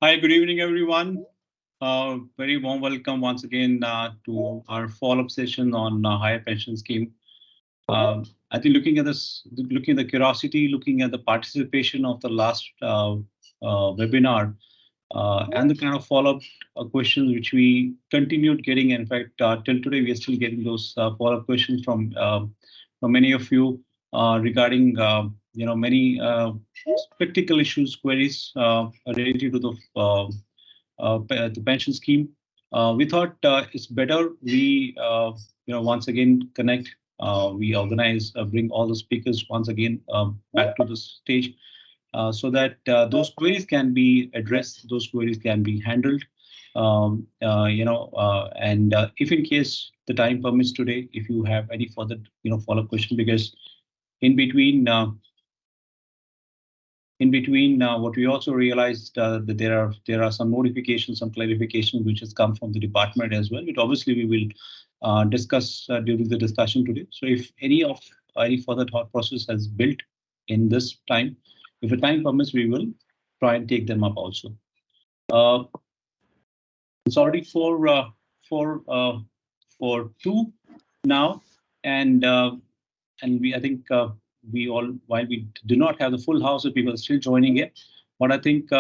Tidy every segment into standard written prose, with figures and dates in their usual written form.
Hi, good evening, everyone. Very warm welcome once again to our follow-up session on higher pension scheme. I think looking at this, looking at the curiosity, looking at the participation of the last webinar, and the kind of follow-up questions which we continued getting. In fact, till today, we are still getting those follow-up questions from many of you regarding many practical issues, queries related to the pension scheme. We thought it's better we once again connect. We organize, bring all the speakers once again back to the stage so that those queries can be addressed, those queries can be handled. And if in case the time permits today, if you have any further follow-up question, because in between what we also realized that there are some notifications, some clarifications which has come from the department as well, which obviously we will discuss during the discussion today. So if any further thought process has built in this time, if the time permits, we will try and take them up also. It's already for 2 now, and I think we all, while we do not have the full house of people still joining it, but I think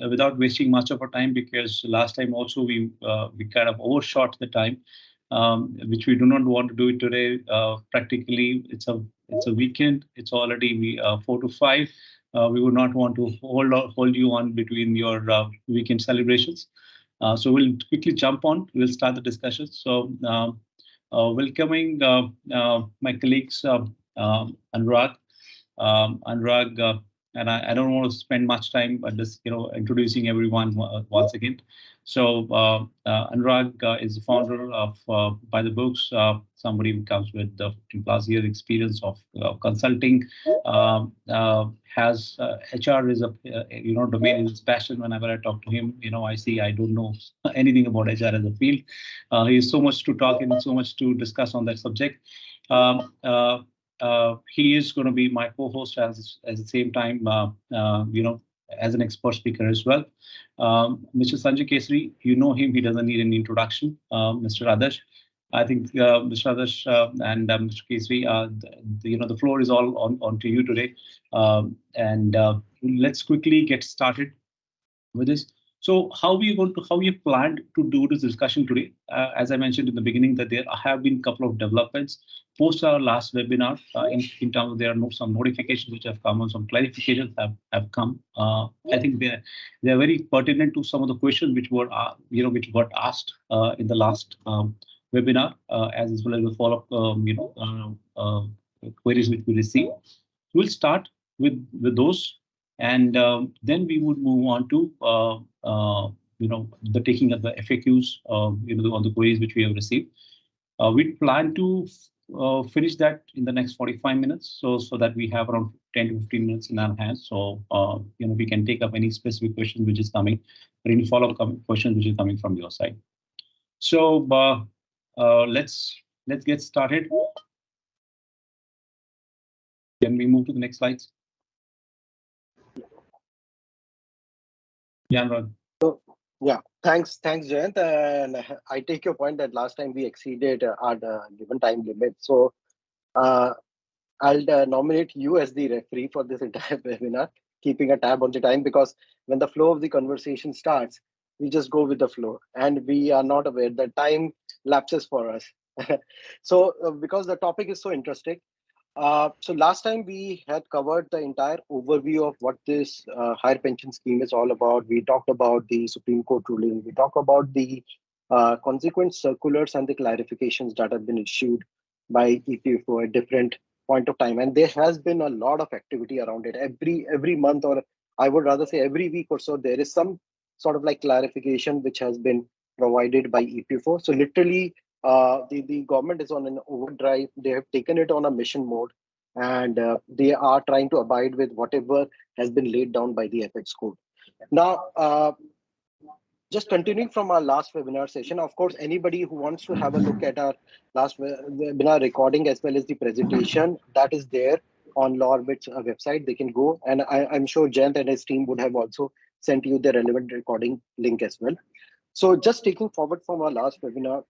without wasting much of our time, because last time also we kind of overshot the time, which we do not want to do it today. Practically, it's a weekend. It's already 4 to 5. We would not want to hold you on between your weekend celebrations. So we'll quickly jump on. We'll start the discussion. So welcoming my colleagues Anurag, and I don't want to spend much time, but just introducing everyone once again. So Anurag is the founder of By the Books, somebody who comes with 15+ years experience of consulting. Has HR is a domain is passion. Whenever I talk to him, I see I don't know anything about HR as a field. He has so much to talk and so much to discuss on that subject. He is going to be my co-host at the same time, as an expert speaker as well. Mr. Sanjay Kesari, you know him, he doesn't need an introduction. Mr. Adarsh, I think Mr. Adarsh and Mr. Kesari, the floor is all on to you today. And let's quickly get started with this. So how we planned to do this discussion today? As I mentioned in the beginning, that there have been a couple of developments post our last webinar. In terms of there are some notifications which have come and some clarifications have come. I think they're very pertinent to some of the questions which were which got asked in the last webinar, as well as the follow-up queries which we received. We'll start with those. And then we would move on to the taking of the FAQs on the queries which we have received. We plan to finish that in the next 45 minutes, so that we have around 10 to 15 minutes in our hands. So we can take up any specific question which is coming, or any follow-up questions which is coming from your side. So let's get started. Can we move to the next slides? Yeah, Anurag. So yeah, thanks, Jayant. And I take your point that last time we exceeded our given time limit. So I'll nominate you as the referee for this entire webinar, keeping a tab on the time, because when the flow of the conversation starts, we just go with the flow, and we are not aware that time lapses for us. So because the topic is so interesting. So last time we had covered the entire overview of what this higher pension scheme is all about. We talked about the Supreme Court ruling. We talked about the consequent circulars and the clarifications that have been issued by EPFO at different point of time. And there has been a lot of activity around it. Every month, or I would rather say every week or so, there is some sort of like clarification which has been provided by EPFO. So literally, the government is on an overdrive. They have taken it on a mission mode, and they are trying to abide with whatever has been laid down by the FX code. Now, just continuing from our last webinar session, of course, anybody who wants to have a look at our last webinar recording as well as the presentation, that is there on Lawrbit's website. They can go, and I'm sure Jayant and his team would have also sent you the relevant recording link as well. So just taking forward from our last webinar,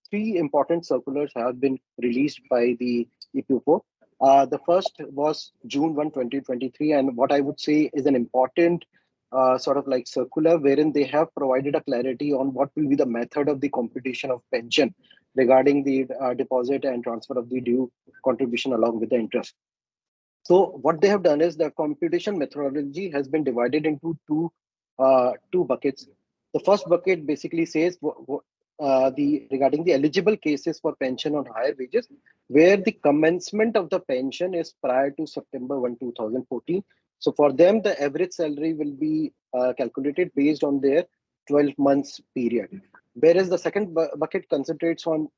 three important circulars have been released by the EPFO. The first was June 1, 2023, and what I would say is an important sort of like circular wherein they have provided a clarity on what will be the method of the computation of pension regarding the deposit and transfer of the due contribution along with the interest. So what they have done is the computation methodology has been divided into two buckets. The first bucket basically says the regarding the eligible cases for pension on higher wages, where the commencement of the pension is prior to September 1, 2014. So for them, the average salary will be calculated based on their 12 months period. Whereas the second bucket concentrates on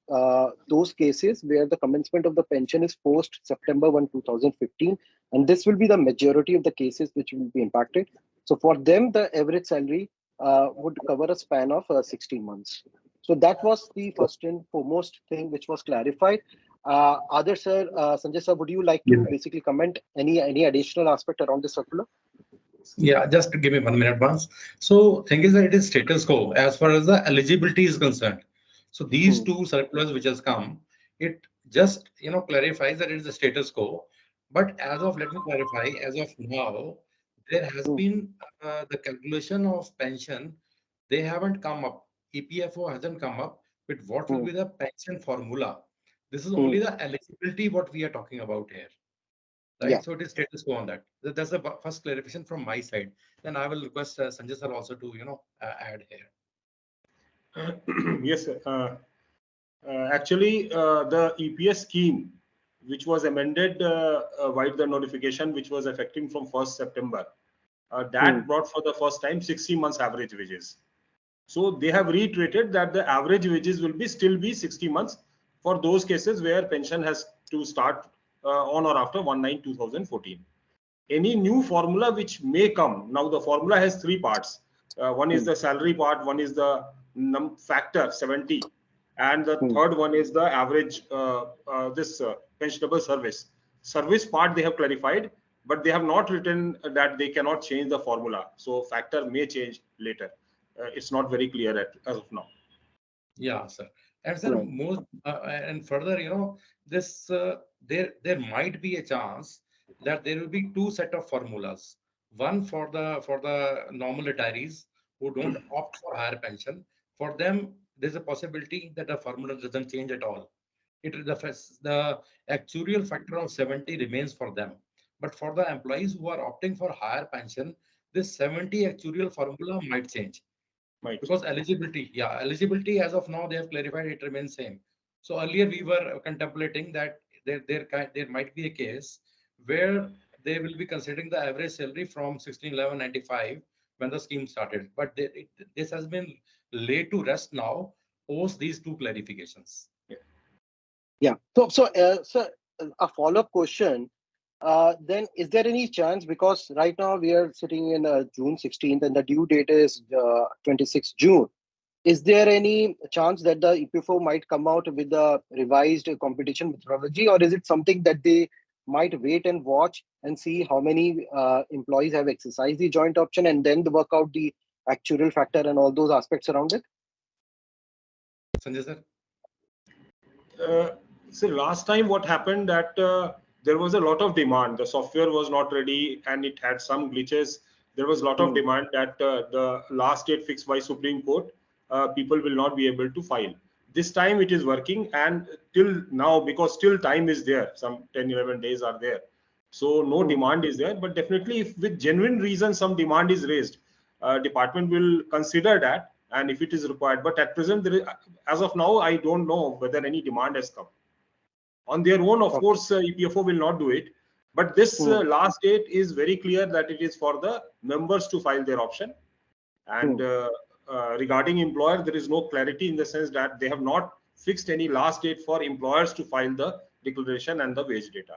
those cases where the commencement of the pension is post September 1, 2015. And this will be the majority of the cases which will be impacted. So for them, the average salary would cover a span of 16 months. So that was the first and foremost thing which was clarified. Other sir, Sanjay sir, would you like to basically comment any additional aspect around this circular? Yeah, just give me 1 minute, once. So, thing is that it is status quo as far as the eligibility is concerned. So, these two circulars which has come, it just clarifies that it is the status quo. But as of, let me clarify, as of now, there has been the calculation of pension. They haven't come up. EPFO hasn't come up with what will be the pension formula. This is only the eligibility what we are talking about here. Right, Yeah. so it is status quo on that. That's the first clarification from my side. Then I will request Sanjay sir also to add here. Yes, actually, the EPS scheme, which was amended by the notification, which was affecting from 1st September, that brought for the first time 60 months average wages. So they have reiterated that the average wages will still be 60 months for those cases where pension has to start on or after 1/9/2014. Any new formula which may come, now the formula has three parts. One is the salary part, one is the factor 70, and the third one is the average pensionable service part they have clarified, but they have not written that they cannot change the formula. So factor may change later. It's not very clear as of now. Yeah, sir. And sir, and further, this there might be a chance that there will be two set of formulas. One for the normal retirees who don't opt for higher pension. For them, there's a possibility that the formula doesn't change at all. The actuarial factor of 70 remains for them. But for the employees who are opting for higher pension, this 70 actuarial formula might change. Because eligibility as of now, they have clarified it remains same. So earlier we were contemplating that there might be a case where they will be considering the average salary from 16,1195 when the scheme started. But this has been laid to rest now post these two clarifications. Yeah. So a follow-up question. Then is there any chance, because right now we are sitting in June 16th and the due date is 26th June. Is there any chance that the EPFO might come out with the revised competition methodology, or is it something that they might wait and watch and see how many employees have exercised the joint option and then work out the actuarial factor and all those aspects around it? Sanjay sir? So last time what happened that there was a lot of demand. The software was not ready and it had some glitches. There was a lot of demand that the last date fixed by Supreme Court, people will not be able to file. This time it is working, and till now, because still time is there, some 10-11 days are there. So no demand is there, but definitely if with genuine reason some demand is raised, department will consider that, and if it is required. But at present, as of now, I don't know whether any demand has come. On their own, of course, EPFO will not do it. But this last date is very clear that it is for the members to file their option. And regarding employer, there is no clarity in the sense that they have not fixed any last date for employers to file the declaration and the wage data.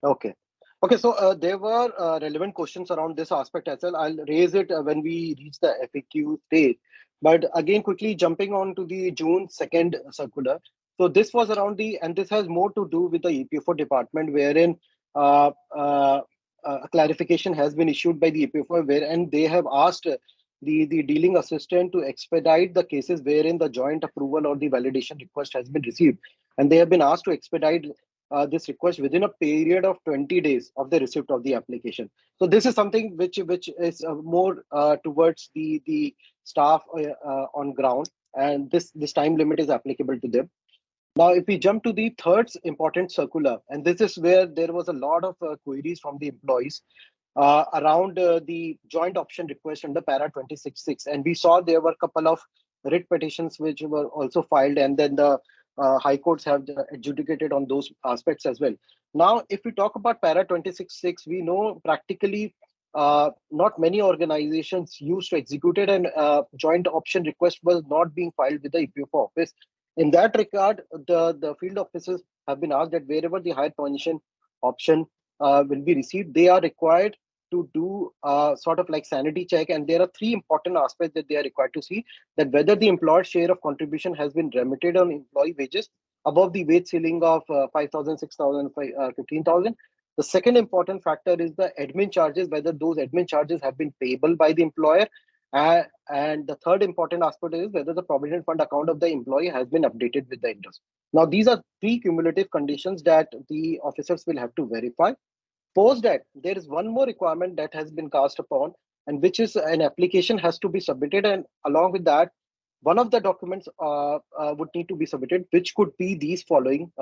Okay. Okay, so there were relevant questions around this aspect as well. I'll raise it when we reach the FAQ stage. But again, quickly jumping on to the June 2nd circular. So this was around and this has more to do with the EPFO department, wherein a clarification has been issued by the EPFO, and they have asked the dealing assistant to expedite the cases wherein the joint approval or the validation request has been received, and they have been asked to expedite this request within a period of 20 days of the receipt of the application. So this is something which is more towards the staff on ground, and this time limit is applicable to them. Now, if we jump to the third important circular, and this is where there was a lot of queries from the employees around the joint option request under para 26.6, and we saw there were a couple of writ petitions which were also filed, and then the high courts have adjudicated on those aspects as well. Now, if we talk about para 26.6, we know practically not many organizations used to execute it, and joint option request was not being filed with the EPFO office. In that regard, the field officers have been asked that wherever the higher pension option will be received, they are required to do sort of like sanity check, and there are three important aspects that they are required to see: that whether the employer share of contribution has been remitted on employee wages above the wage ceiling of 5,000, 6,000, 15,000. The second important factor is the admin charges, whether those admin charges have been payable by the employer. And the third important aspect is whether the provident fund account of the employee has been updated with the interest. Now, these are three cumulative conditions that the officers will have to verify. Post that, there is one more requirement that has been cast upon, and which is an application has to be submitted, and along with that, one of the documents would need to be submitted, which could be these following,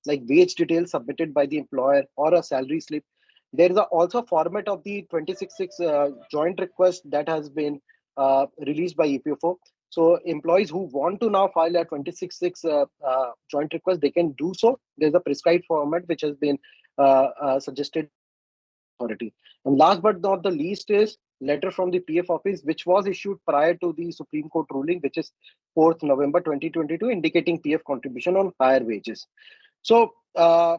like wage details submitted by the employer or a salary slip. There is also a format of the 26.6 joint request that has been released by EPFO. So employees who want to now file a 26.6 joint request, they can do so. There's a prescribed format which has been suggested authority. And last but not the least is letter from the PF office, which was issued prior to the Supreme Court ruling, which is 4th November 2022, indicating PF contribution on higher wages. So a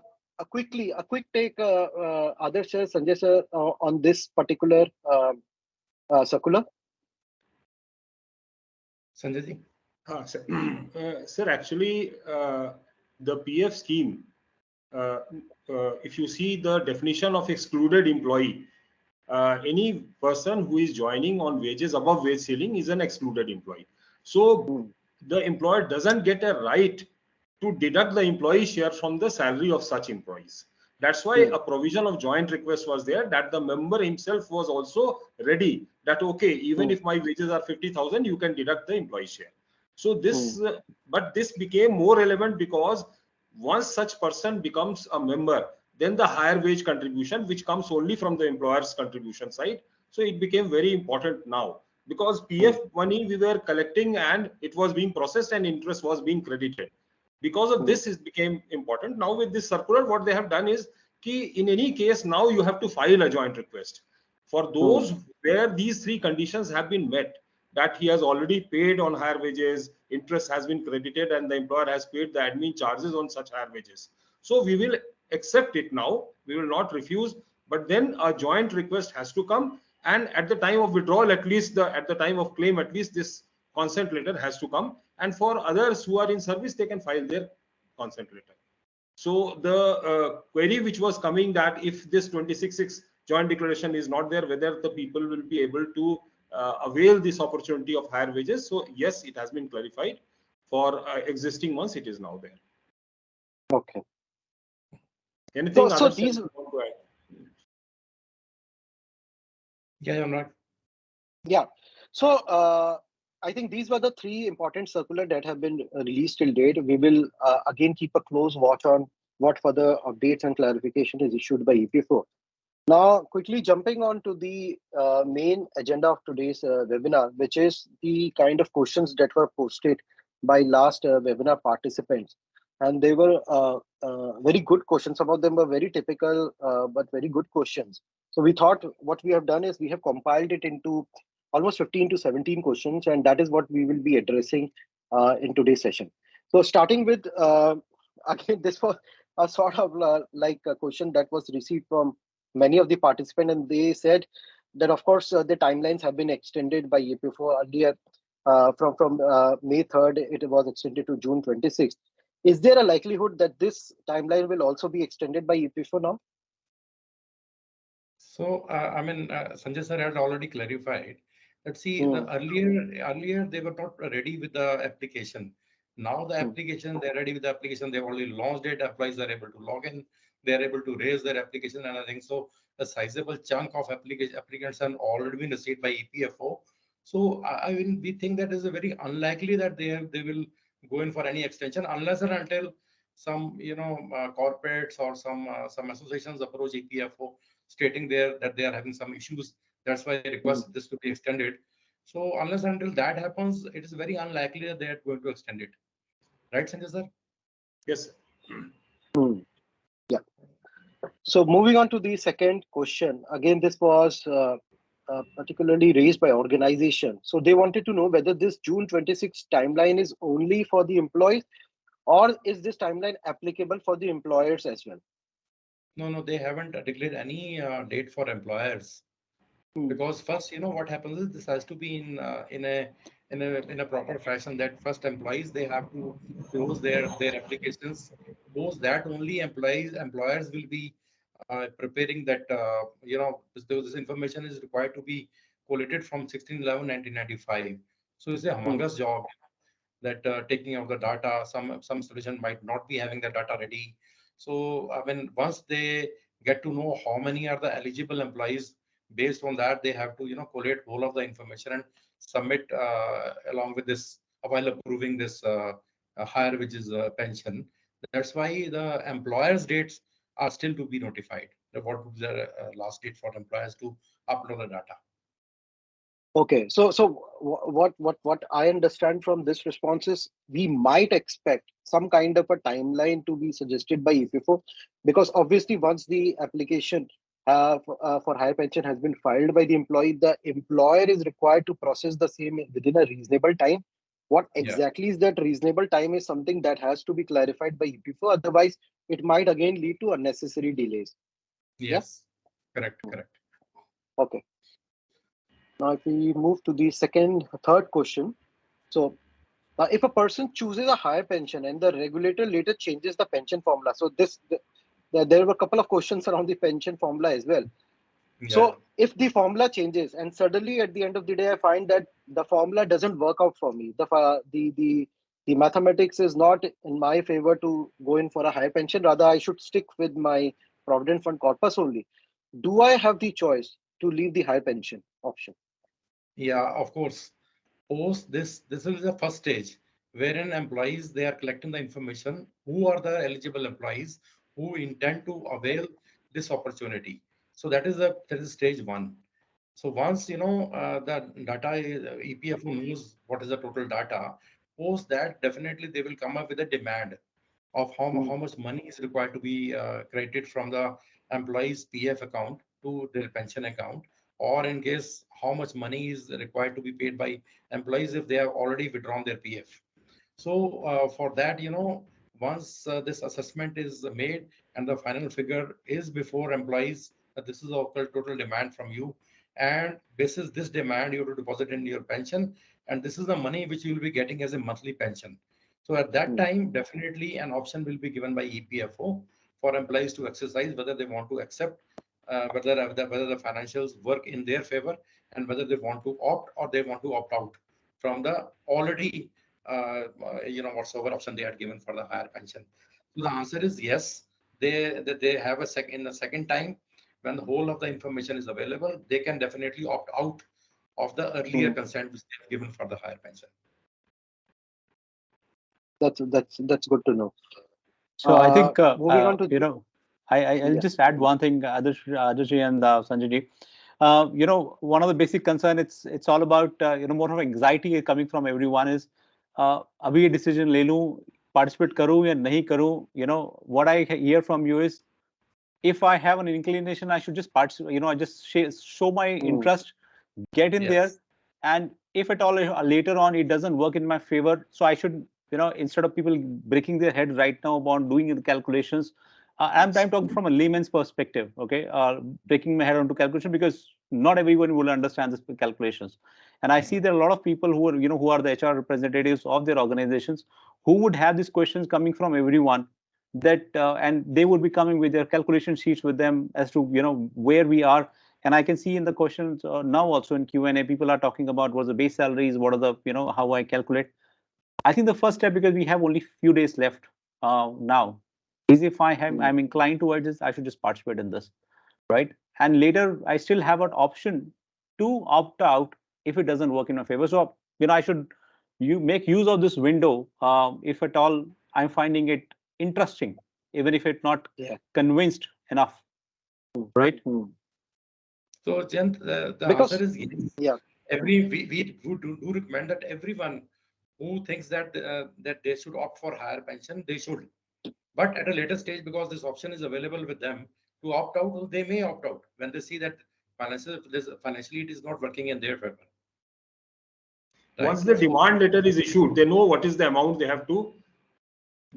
quick take, Adarsh sir, Sanjay sir, on this particular circular. Sanjay ji? Sir, actually, the PF scheme, if you see the definition of excluded employee, any person who is joining on wages above wage ceiling is an excluded employee. So the employer doesn't get a right to deduct the employee share from the salary of such employees. That's why a provision of joint request was there, that the member himself was also ready that, okay, even if my wages are 50,000, you can deduct the employee share. So this, but this became more relevant because once such person becomes a member, then the higher wage contribution, which comes only from the employer's contribution side. So it became very important now, because PF money we were collecting and it was being processed and interest was being credited. Because of this, it became important. Now with this circular, what they have done is, in any case, now you have to file a joint request. For those where these three conditions have been met, that he has already paid on higher wages, interest has been credited, and the employer has paid the admin charges on such higher wages. So we will accept it now. We will not refuse, but then a joint request has to come. And at the time of withdrawal, at least at the time of claim, at least this consent letter has to come. And for others who are in service, they can file their consent letter. So the query which was coming, that if this 26.6 joint declaration is not there, whether the people will be able to avail this opportunity of higher wages. So yes, it has been clarified. For existing ones, it is now there. Okay. Anything so these. Yeah, I'm right. Yeah. So I think these were the three important circular that have been released till date. We will again keep a close watch on what further updates and clarification is issued by EPFO. Now, quickly jumping on to the main agenda of today's webinar, which is the kind of questions that were posted by last webinar participants. And they were very good questions. Some of them were very typical, but very good questions. So we thought what we have done is we have compiled it into almost 15 to 17 questions, and that is what we will be addressing in today's session. So starting with, again, this was a sort of like a question that was received from many of the participants, and they said that, of course, the timelines have been extended by EPFO earlier. From May 3rd, it was extended to June 26th. Is there a likelihood that this timeline will also be extended by EPFO now? So, I mean, Sanjay sir had already clarified that see, the earlier they were not ready with the application. Now the application, they're ready with the application. They've already launched it. Employees are able to log in. They're able to raise their application and I think so. A sizable chunk of applicants have already been received by EPFO. So, I mean, we think that is a very unlikely that they will go in for any extension unless and until some corporates or some associations approach EPFO stating there that they are having some issues. That's why they request this to be extended. So unless until that happens, it is very unlikely that they are going to extend it. Right, Sanjay sir? Yes. Yeah. So moving on to the second question, again, this was particularly raised by organization. So they wanted to know whether this June 26 timeline is only for the employees or is this timeline applicable for the employers as well? No, they haven't declared any date for employers. Because first, what happens is this has to be in a proper fashion that first employees they have to close their applications. Post that only employers will be preparing that this information is required to be collated from 16/11/1995. So it's a humongous job that taking out the data. Some solution might not be having the data ready. So I mean, once they get to know how many are the eligible employees, based on that they have to collate all of the information and submit along with this while approving this higher wages pension. That's why the employers' dates are still to be notified. What would be the last date for employers to upload the data? Okay, so what I understand from this response is we might expect some kind of a timeline to be suggested by EPFO, because obviously once the application for higher pension has been filed by the employee, the employer is required to process the same within a reasonable time. What Yeah. exactly is that reasonable time is something that has to be clarified by EPFO. Otherwise, it might again lead to unnecessary delays. Yes. Correct. Okay. Now, if we move to the third question. So, if a person chooses a higher pension and the regulator later changes the pension formula, so there were a couple of questions around the pension formula as well. Yeah. So, if the formula changes and suddenly at the end of the day I find that the formula doesn't work out for me, the mathematics is not in my favor to go in for a higher pension, rather I should stick with my provident fund corpus only. Do I have the choice to leave the high pension option? Yeah, of course. Post this is the first stage wherein employees they are collecting the information who are the eligible employees who intend to avail this opportunity. So that is stage one. So once the data EPFO knows what is the total data, post that definitely they will come up with a demand of how much money is required to be credited from the employee's PF account to their pension account, or in case how much money is required to be paid by employees if they have already withdrawn their PF. So for that, once this assessment is made and the final figure is before employees, this is the total demand from you, and basis this demand, you have to deposit in your pension, and this is the money which you will be getting as a monthly pension. So at that time, definitely an option will be given by EPFO for employees to exercise whether they want to accept, whether the financials work in their favor, and whether they want to opt or they want to opt out from the already whatsoever option they had given for the higher pension. So the answer is yes. They have in the second time when the whole of the information is available, they can definitely opt out of the earlier consent which they have given for the higher pension. That's good to know. So I think Moving on to I'll just add one thing, Adarsh and Sanjay ji. One of the basic concern it's all about more of anxiety coming from everyone is abhi ye decision le लूं, participate करूं या नहीं करूं. What I hear from you is if I have an inclination, I should just participate. I just show my interest, get in there, Yes. and if at all later on it doesn't work in my favor, so I should, instead of people breaking their head right now about doing the calculations, I'm talking from a layman's perspective, okay, breaking my head onto calculation because not everyone will understand this calculations, and I see there are a lot of people who are, who are the HR representatives of their organizations who would have these questions coming from everyone that and they would be coming with their calculation sheets with them as to where we are And I can see in the questions now also in Q&A, people are talking about what's the base salaries, what are the, how I calculate. I think the first step, because we have only few days left now, is if I'm inclined towards this, I should just participate in this, right? And later, I still have an option to opt out if it doesn't work in my favor. So, I should make use of this window if at all I'm finding it interesting, even if it's not convinced enough, right? So, Jayant, the answer is yes. Yeah. We do recommend that everyone who thinks that that they should opt for higher pension, they should. But at a later stage, because this option is available with them to opt out, they may opt out when they see that financially it is not working in their favor. Right? Once the demand letter is issued, they know what is the amount they have to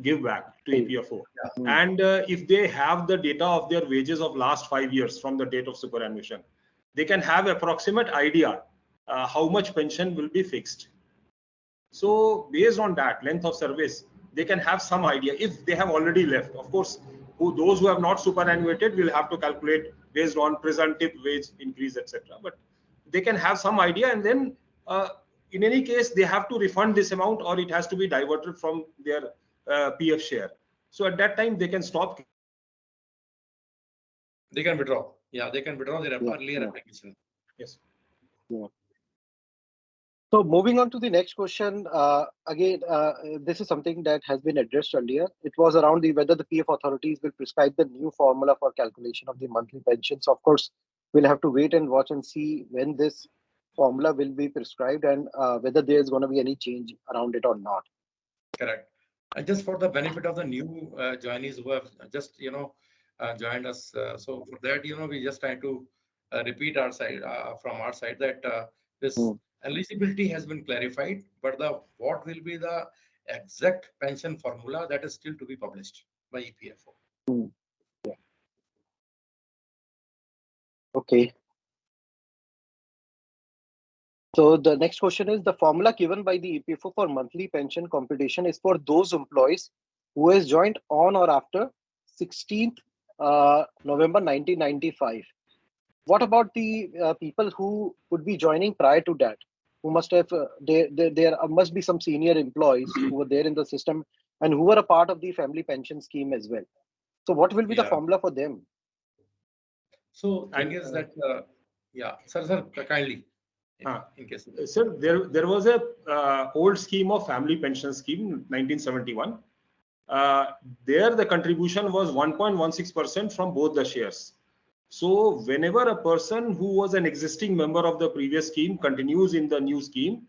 give back to EPFO. And if they have the data of their wages of last 5 years from the date of superannuation, they can have approximate idea how much pension will be fixed. So based on that length of service, they can have some idea if they have already left. Of course, those who have not superannuated will have to calculate based on presumptive wage increase, etc. But they can have some idea, and then in any case, they have to refund this amount, or it has to be diverted from their PF share. So at that time, they can stop. They can withdraw. Yeah, they can withdraw their earlier application. Yes. Yeah. So moving on to the next question, again, this is something that has been addressed earlier. It was around whether the PF authorities will prescribe the new formula for calculation of the monthly pensions. Of course, we'll have to wait and watch and see when this formula will be prescribed and whether there is going to be any change around it or not. Correct. And just for the benefit of the new joinees who have just joined us, so for that we just try to repeat our side from our side that this eligibility has been clarified, but what will be the exact pension formula, that is still to be published by EPFO. Yeah. Okay. So the next question is, the formula given by the EPFO for monthly pension computation is for those employees who has joined on or after 16th November 1995. What about the people who would be joining prior to that, who must have there must be some senior employees who were there in the system and who were a part of the family pension scheme as well? So what will be the formula for them? So thing is that sir, kindly. In case sir, there was a old scheme of family pension scheme, 1971. There the contribution was 1.16% from both the shares. So whenever a person who was an existing member of the previous scheme continues in the new scheme,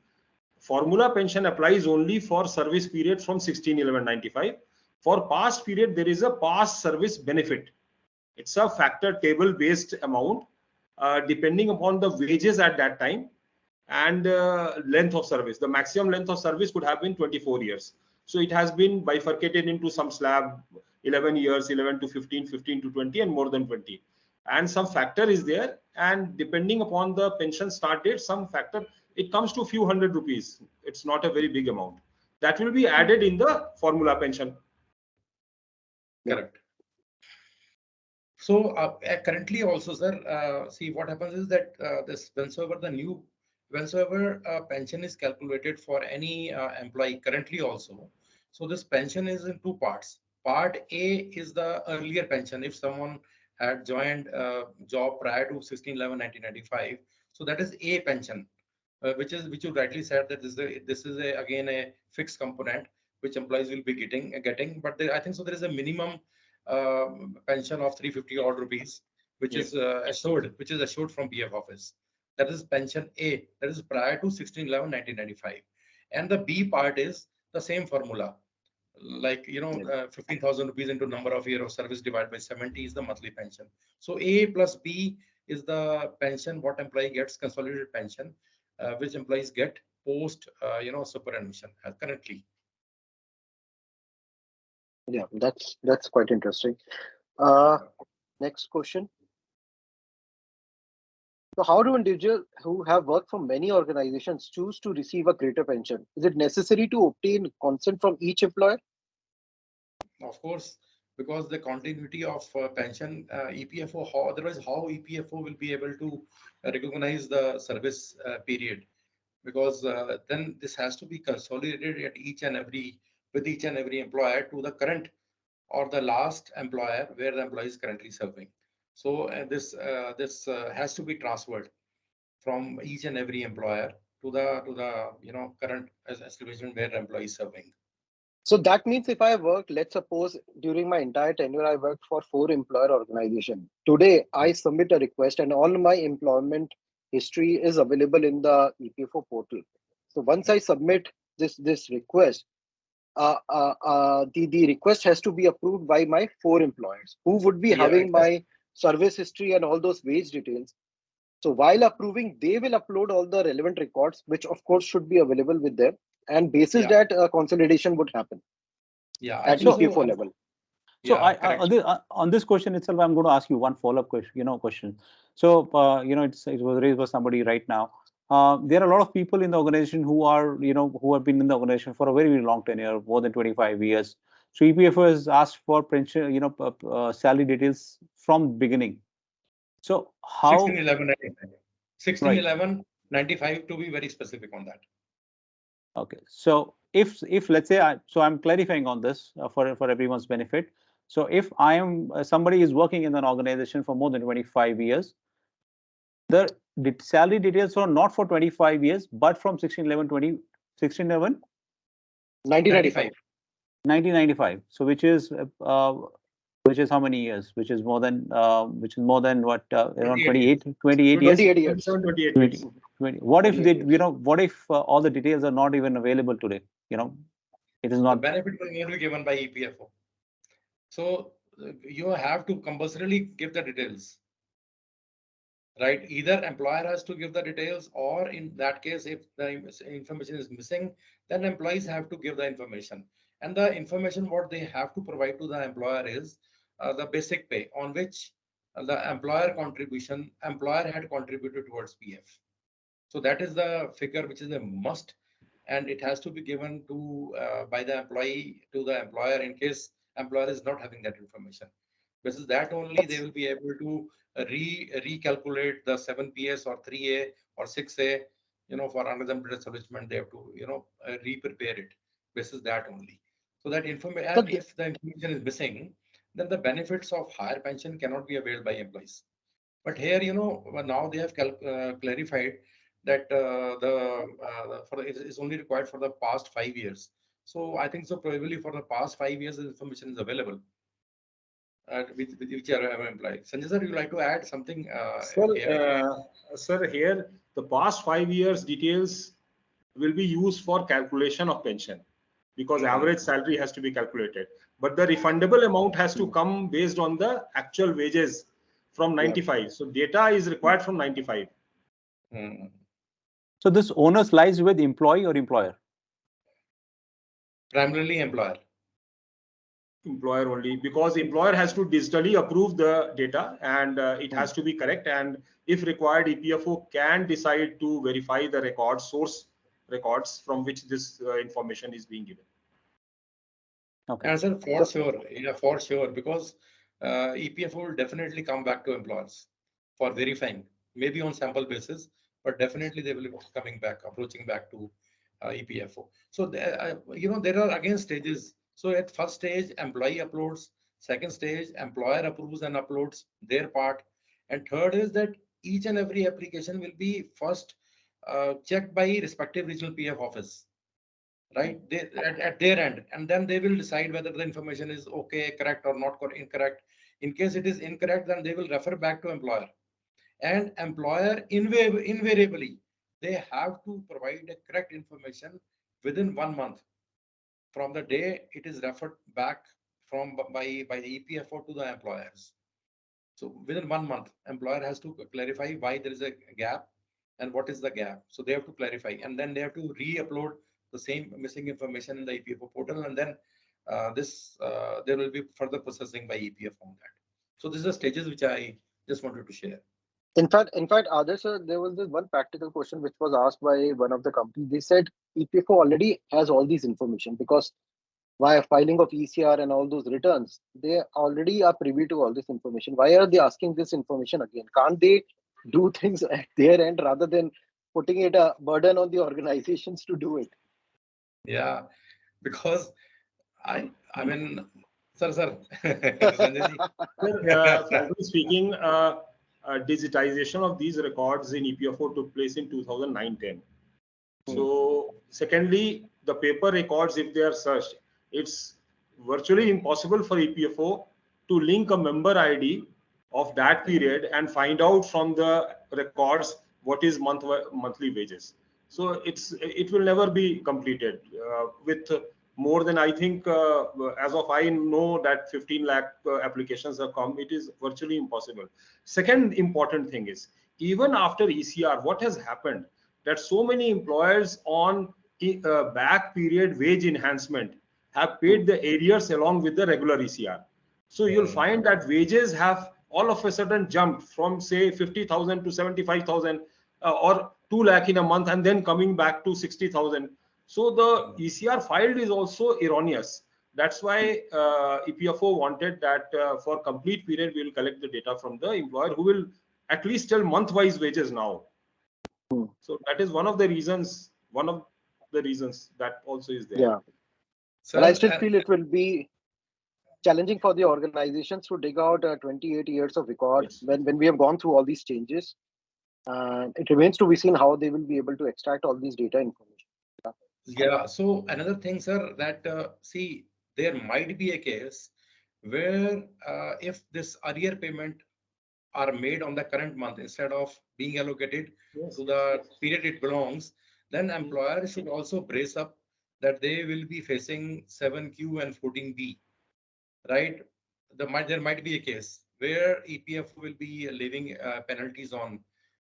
formula pension applies only for service period from 16/11/95. For past period, there is a past service benefit. It's a factor table based amount depending upon the wages at that time and length of service. The maximum length of service could have been 24 years. So it has been bifurcated into some slab, 11 years, 11 to 15, 15 to 20, and more than 20. And some factor is there. And depending upon the pension start date, some factor, it comes to a few hundred rupees. It's not a very big amount. That will be added in the formula pension. Correct. So currently also, sir, see what happens is that whensoever pension is calculated for any employee currently also, so this pension is in two parts. Part A is the earlier pension. If someone had joined job prior to 16/11/1995, so that is A pension, which you rightly said that this is again a fixed component which employees will be getting. But I think so there is a minimum pension of 350 odd rupees, which is assured from PF office. That is pension A, that is prior to 16/11/1995. And the B part is the same formula, like 15,000 rupees into number of year of service divided by 70 is the monthly pension. So A plus B is the pension what employee gets, consolidated pension, which employees get post superannuation currently. Yeah, that's quite interesting. Next question. So how do individuals who have worked for many organizations choose to receive a greater pension? Is it necessary to obtain consent from each employer? Of course, because the continuity of pension EPFO, how otherwise how EPFO will be able to recognize the service period, because then this has to be consolidated at each and every with each and every employer to the current or the last employer where the employee is currently serving. So this has to be transferred from each and every employer to the current estimation where the employee is serving. So that means if I work, let's suppose during my entire tenure, I worked for 4 employer organization. Today, I submit a request and all my employment history is available in the EPFO portal. So once I submit this request, the request has to be approved by my 4 employers who would be Yeah, having my service history and all those wage details. So while approving, they will upload all the relevant records, which of course should be available with them. And basis yeah, that consolidation would happen yeah. I at think So, so. EPFO level. so Yeah, correct. on this question itself, I'm going to ask you one follow-up question. So, it was raised by somebody right now. There are a lot of people in the organization who have been in the organization for a very, very long tenure, more than 25 years. So EPFO has asked for pension, salary details from beginning. So how, 1611 right? 1611 to be very specific on that. Okay. So if let's say I'm clarifying on this for everyone's benefit. So if I am somebody is working in an organization for more than 25 years, the salary details are not for 25 years, but from 1611 1995. 95. 1995. So which is how many years? Which is more than what, around 28 years. 28 years. 28 years. 27, 28 20, years. 20. What if 28 years. what if all the details are not even available today? It is The not. benefit will not be given by EPFO. So you have to compulsorily give the details, right? Either employer has to give the details, or in that case, if the information is missing, then employees have to give the information. And the information what they have to provide to the employer is the basic pay on which the employer had contributed towards PF. So that is the figure which is a must, and it has to be given to by the employee to the employer in case employer is not having that information. Because that only they will be able to recalculate the 7PS or 3A or 6A, for unemployment establishment, they have to, re-prepare it. This is that only. So that information, So and if the information is missing, then the benefits of higher pension cannot be availed by employees. But here, now they have clarified that it is only required for the past 5 years. So I think so probably for the past 5 years, the information is available with which are employed. Sanjay sir, would you like to add something here? Sir, here the past 5 years details will be used for calculation of pension, because average salary has to be calculated. But the refundable amount has to come based on the actual wages from 95. So data is required from 95. So this onus lies with employee or employer? Primarily employer. Employer only, because employer has to digitally approve the data, and it has to be correct. And if required, EPFO can decide to verify the source records from which this information is being given. Okay. And sir, for sure, yeah, for sure, because EPFO will definitely come back to employers for verifying, maybe on sample basis, but definitely they will be approaching back to EPFO. So there are again stages. So at first stage, employee uploads. Second stage, employer approves and uploads their part. And third is that each and every application will be first checked by respective regional PF office, right? At their end, and then they will decide whether the information is okay, correct, or not incorrect. In case it is incorrect, then they will refer back to employer, and employer invariably they have to provide a correct information within 1 month from the day it is referred back by the EPFO to the employers. So within 1 month, employer has to clarify why there is a gap and what is the gap. So they have to clarify, and then they have to re-upload the same missing information in the EPFO portal, and then there will be further processing by EPFO on that. So these are stages which I just wanted to share. In fact, Adarsh, sir, there was this one practical question which was asked by one of the companies. They said EPFO already has all these information because via filing of ECR and all those returns, they already are privy to all this information. Why are they asking this information again? Can't they do things at their end rather than putting it a burden on the organizations to do it? Yeah, because I mean, sir, Sanjay ji. Sir, frankly speaking, digitization of these records in EPFO took place in 2009-10. So, secondly, the paper records, if they are searched, it's virtually impossible for EPFO to link a member ID of that period and find out from the records what is monthly wages. So it will never be completed with more than, I think, as of I know that 15 lakh applications have come. It is virtually impossible. Second important thing is, even after ECR, what has happened that so many employers on back period wage enhancement have paid the arrears along with the regular ECR. So you'll find that wages have all of a sudden jumped from say 50,000 to 75,000 or 2 lakh in a month and then coming back to 60,000. So the ECR filed is also erroneous. That's why EPFO wanted that for complete period, we will collect the data from the employer who will at least tell month-wise wages now. So that is one of the reasons that also is there. Yeah. Sir, but I still feel it will be challenging for the organizations to dig out 28 years of record when we have gone through all these changes. It remains to be seen how they will be able to extract all these data information. Yeah. So another thing, sir, that see, there might be a case where if this arrear payment are made on the current month instead of being allocated to the period it belongs, then employer should also brace up that they will be facing 7Q and 14B, right? There might be a case where EPF will be leaving penalties on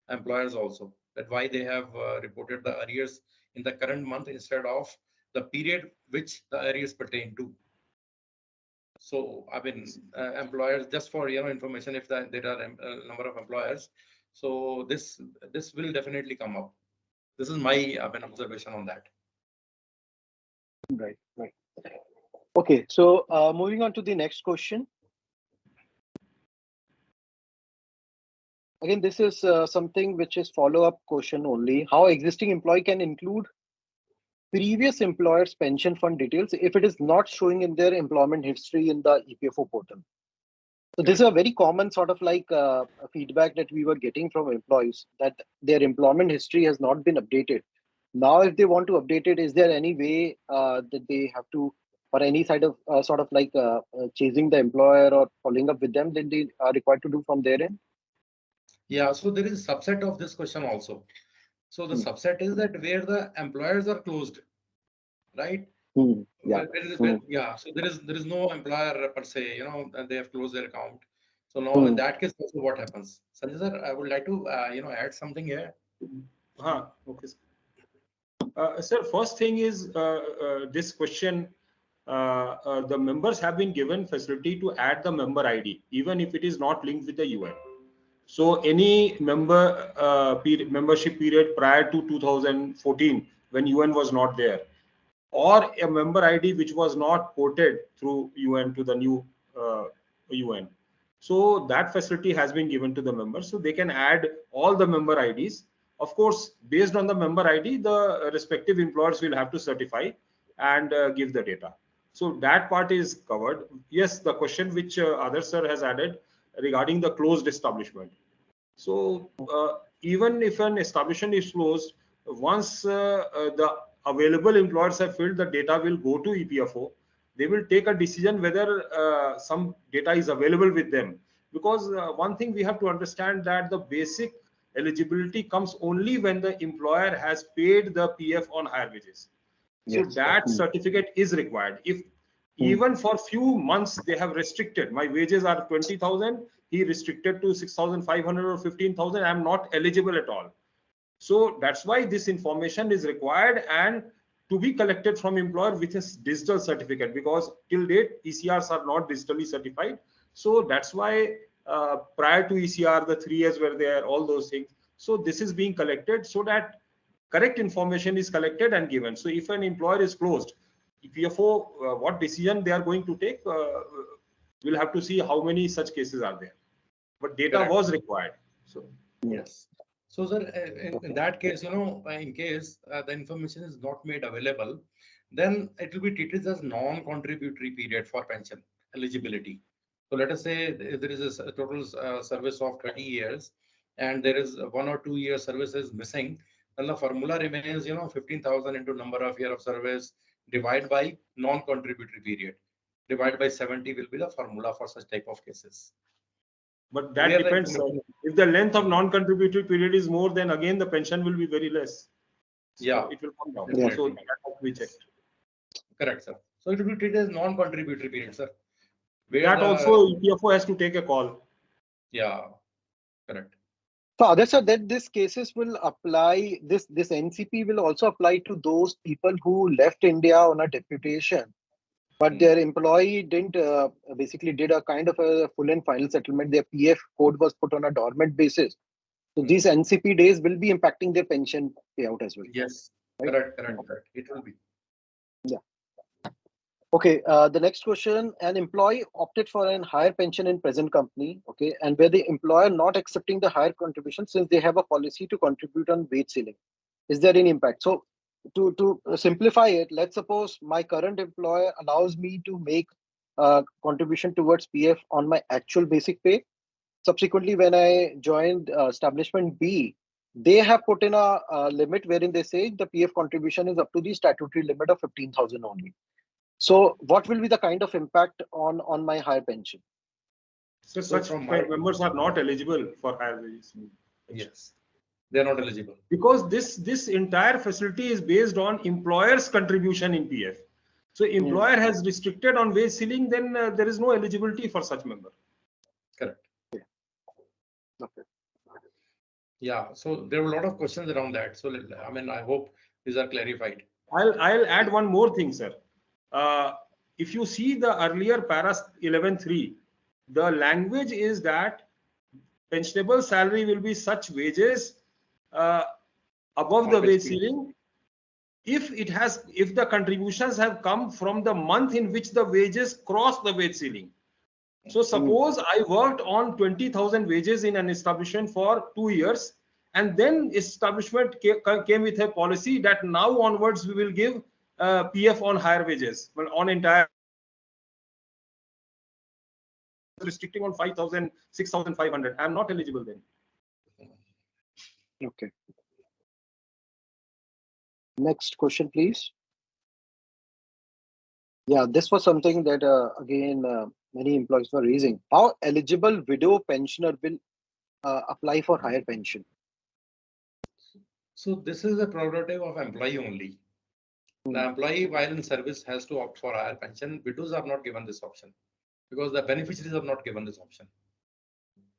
employers also, that why they have reported the arrears in the current month instead of the period which the arrears pertain to. So, I mean, employers, just for information, if there are a number of employers, so this will definitely come up. This is my observation on that. Right. Okay, so moving on to the next question. Again, this is something which is follow-up question only. How existing employee can include previous employer's pension fund details if it is not showing in their employment history in the EPFO portal. So this is a very common sort of like feedback that we were getting from employees that their employment history has not been updated. Now, if they want to update it, is there any way that they have to, or any side of sort of like chasing the employer or following up with them that they are required to do from their end? Yeah, so there is a subset of this question also. So the subset is that where the employers are closed, right? Yeah. Yeah. So there is no employer per se, and they have closed their account. So now in that case, also what happens? Sanjay sir, I would like to add something here. Okay. Sir, first thing is this question. The members have been given facility to add the member ID, even if it is not linked with the UN. So any membership period prior to 2014, when UN was not there, or a member ID which was not ported through UN to the new UN. So that facility has been given to the members, so they can add all the member IDs. Of course, based on the member ID, the respective employers will have to certify and give the data. So that part is covered. Yes, the question which other sir has added regarding the closed establishment. So even if an establishment is closed, once the available employers have filled, the data will go to EPFO. They will take a decision whether some data is available with them. Because one thing we have to understand that the basic eligibility comes only when the employer has paid the PF on higher wages. So that certificate is required. If even for few months they have restricted, my wages are 20,000, he restricted to 6,500 or 15,000, I'm not eligible at all. So that's why this information is required and to be collected from employer with a digital certificate, because till date ECRs are not digitally certified. So that's why prior to ECR, the 3 years were there, all those things. So this is being collected so that correct information is collected and given. So if an employer is closed, EPFO, what decision they are going to take, we'll have to see how many such cases are there. But data was required. So yes. So, sir, in that case, in case the information is not made available, then it will be treated as non-contributory period for pension eligibility. So, let us say if there is a total service of 20 years and there is 1 or 2 years service is missing, then the formula remains, 15,000 into number of year of service divided by non-contributory period. Divided by 70 will be the formula for such type of cases. But that depends. If the length of non-contributory period is more, then again the pension will be very less. So yeah, it will come down. Definitely. So that has to be checked. Correct, sir. So it will be treated as non-contributory period, sir. That also EPFO has to take a call. Yeah, correct. So, others are that these cases will apply. This NCP will also apply to those people who left India on a deputation, but their employee didn't basically did a kind of a full and final settlement. Their PF code was put on a dormant basis. So these NCP days will be impacting their pension payout as well. Yes, right? correct. It will be. Yeah. Okay. The next question: an employee opted for a higher pension in present company, okay, and where the employer not accepting the higher contribution since they have a policy to contribute on wage ceiling. Is there any impact? So to simplify it, let's suppose my current employer allows me to make contribution towards PF on my actual basic pay. Subsequently, when I joined establishment B, they have put in a limit wherein they say the PF contribution is up to the statutory limit of 15,000 only. So what will be the kind of impact on my higher pension? So such members are not eligible for higher wages. Yes, they are not eligible. Because this entire facility is based on employer's contribution in PF. So employer has restricted on wage ceiling, then there is no eligibility for such member. Correct. Okay. Yeah, so there were a lot of questions around that. So I mean, I hope these are clarified. I'll add one more thing, sir. If you see the earlier para 11.3, the language is that pensionable salary will be such wages above the wage ceiling if the contributions have come from the month in which the wages cross the wage ceiling. So suppose I worked on 20,000 wages in an establishment for 2 years, and then establishment came with a policy that now onwards we will give PF on higher wages, well, on entire restricting on 5,000, 6,500. I'm not eligible then. Okay. Next question, please. Yeah, this was something that again many employees were raising. How eligible widow pensioner will apply for higher pension? So this is a prerogative of employee only. The employee while in service has to opt for higher pension. Widows are not given this option because the beneficiaries are not given this option.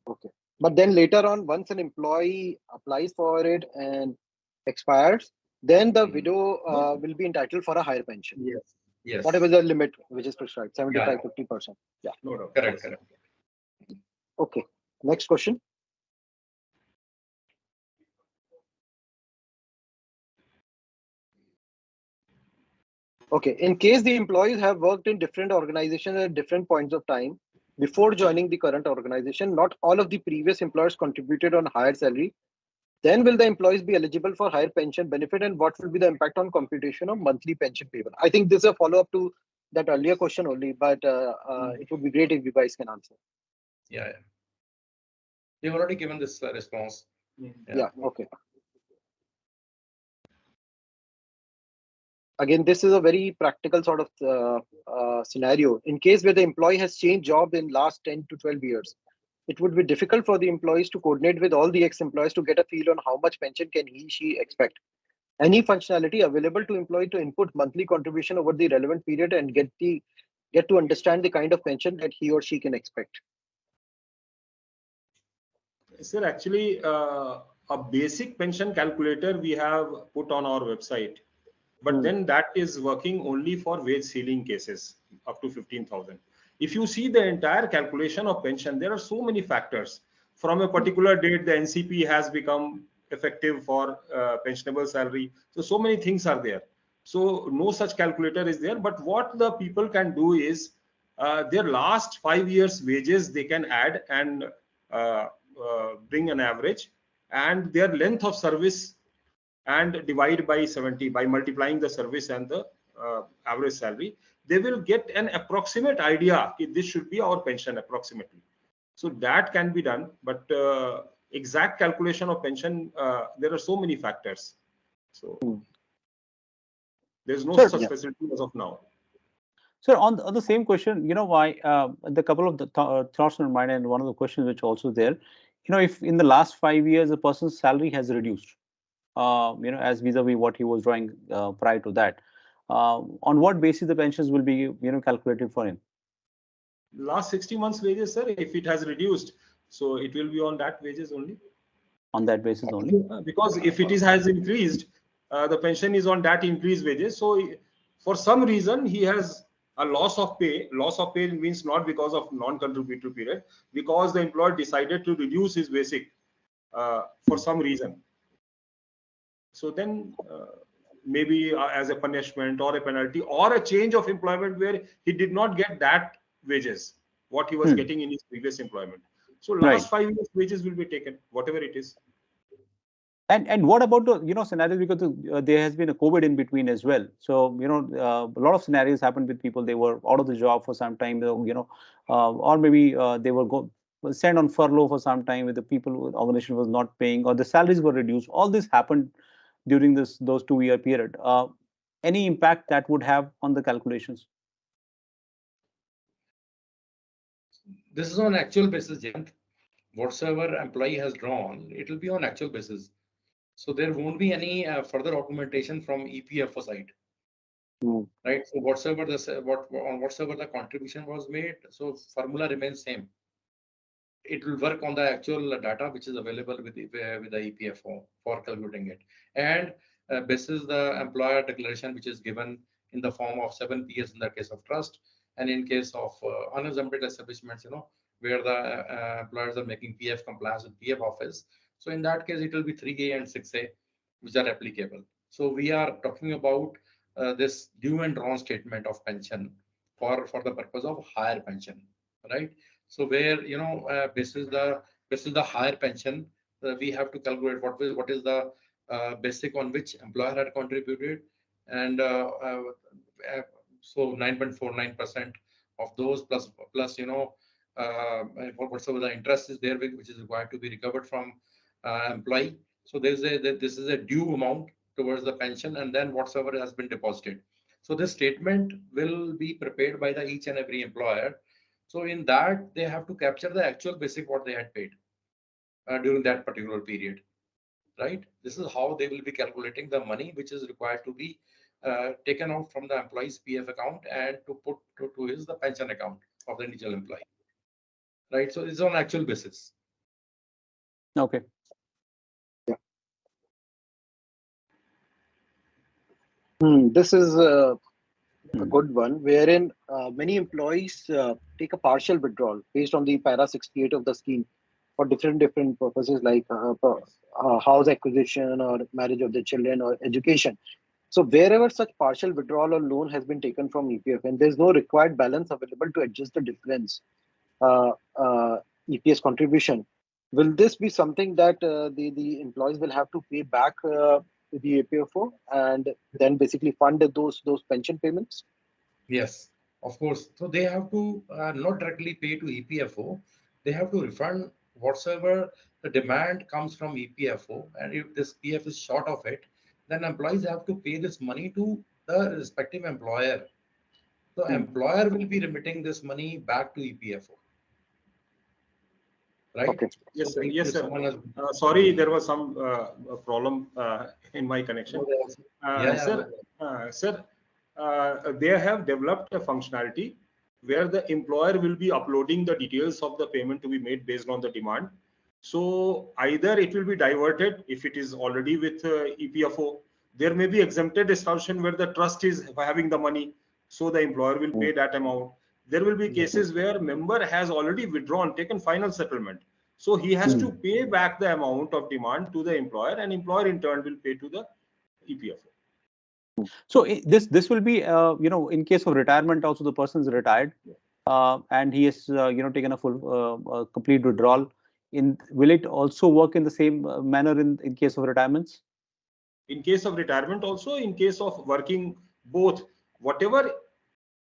Okay. But then later on, once an employee applies for it and expires, then the widow will be entitled for a higher pension. Yes. Yes. Whatever the limit which is prescribed, 75, 50%. Yeah. No. Correct. Okay. Next question. Okay. In case the employees have worked in different organizations at different points of time before joining the current organization, not all of the previous employers contributed on higher salary. Then will the employees be eligible for higher pension benefit, and what will be the impact on computation of monthly pension payment? I think this is a follow-up to that earlier question only, but it would be great if you guys can answer. Yeah. We've already given this response. Yeah. Okay. Again, this is a very practical sort of scenario. In case where the employee has changed job in last 10 to 12 years, it would be difficult for the employees to coordinate with all the ex-employees to get a feel on how much pension can she expect. Any functionality available to employee to input monthly contribution over the relevant period and get to understand the kind of pension that he or she can expect. Sir, actually, a basic pension calculator we have put on our website, but then that is working only for wage ceiling cases up to 15,000. If you see the entire calculation of pension, there are so many factors. From a particular date, the NCP has become effective for pensionable salary. So many things are there. So no such calculator is there. But what the people can do is their last 5 years wages they can add and bring an average, and their length of service and divide by 70 by multiplying the service and the average salary. They will get an approximate idea. This should be our pension approximately. So that can be done, but exact calculation of pension, there are so many factors. So there's no such facility as of now. So on the same question, why the couple of the thoughts in mind, and one of the questions which also there, if in the last 5 years a person's salary has reduced, as vis-a-vis what he was drawing prior to that, on what basis the pensions will be, calculated for him? Last 60 months wages, sir, if it has reduced, so it will be on that wages only. On that basis only? Because if it has increased, the pension is on that increased wages. So for some reason, he has a loss of pay. Loss of pay means not because of non-contributory period, because the employer decided to reduce his basic for some reason. So then maybe as a punishment or a penalty or a change of employment where he did not get that wages, what he was getting in his previous employment. So last 5 years wages will be taken, whatever it is. And what about the scenarios, because there has been a COVID in between as well. So a lot of scenarios happened with people. They were out of the job for some time, or maybe they were sent on furlough for some time, with the people organization was not paying, or the salaries were reduced. All this happened during those 2-year period. Any impact that would have on the calculations? This is on actual basis, Jayant. Whatsoever employee has drawn, it will be on actual basis. So there won't be any further augmentation from EPFO side, right? So whatsoever the contribution was made, so formula remains same. It will work on the actual data which is available with the EPFO for calculating it, and basis the employer declaration which is given in the form of 7 PS in the case of trust, and in case of unassumptive establishments, where the employers are making PF compliance with PF office. So in that case, it will be 3A and 6A, which are applicable. So we are talking about this due and drawn statement of pension for the purpose of higher pension, right? So where basis the higher pension, we have to calculate what is the basic on which employer had contributed, and so 9.49% of those plus whatsoever the interest is there, which is required to be recovered from employee. So this is a due amount towards the pension, and then whatsoever has been deposited. So this statement will be prepared by the each and every employer. So in that, they have to capture the actual basic what they had paid during that particular period, right? This is how they will be calculating the money which is required to be taken out from the employee's PF account and to put to the pension account of the individual employee, right? So it's on actual basis. Okay. Yeah. This is a good one, wherein many employees take a partial withdrawal based on the para 68 of the scheme for different purposes, like house acquisition or marriage of the children or education. So wherever such partial withdrawal or loan has been taken from EPF and there's no required balance available to adjust the difference, EPS contribution, will this be something that the employees will have to pay back to the EPFO and then basically fund those pension payments? Yes, of course. So they have to not directly pay to EPFO. They have to refund whatsoever the demand comes from EPFO, and if this PF is short of it, then employees have to pay this money to the respective employer. So employer will be remitting this money back to EPFO. Right? Okay. Yes, So sir. Yes, sir. has... Sorry, there was some problem in my connection. Sir, they have developed a functionality where the employer will be uploading the details of the payment to be made based on the demand. So either it will be diverted if it is already with EPFO. There may be exempted establishment where the trust is having the money, so the employer will pay that amount. There will be cases where member has already withdrawn, taken final settlement. So he has to pay back the amount of demand to the employer, and employer in turn will pay to the EPFO. So this will be in case of retirement also the person is retired and he has taken a full complete withdrawal. Will it also work in the same manner in case of retirements? In case of retirement also, in case of working, both, whatever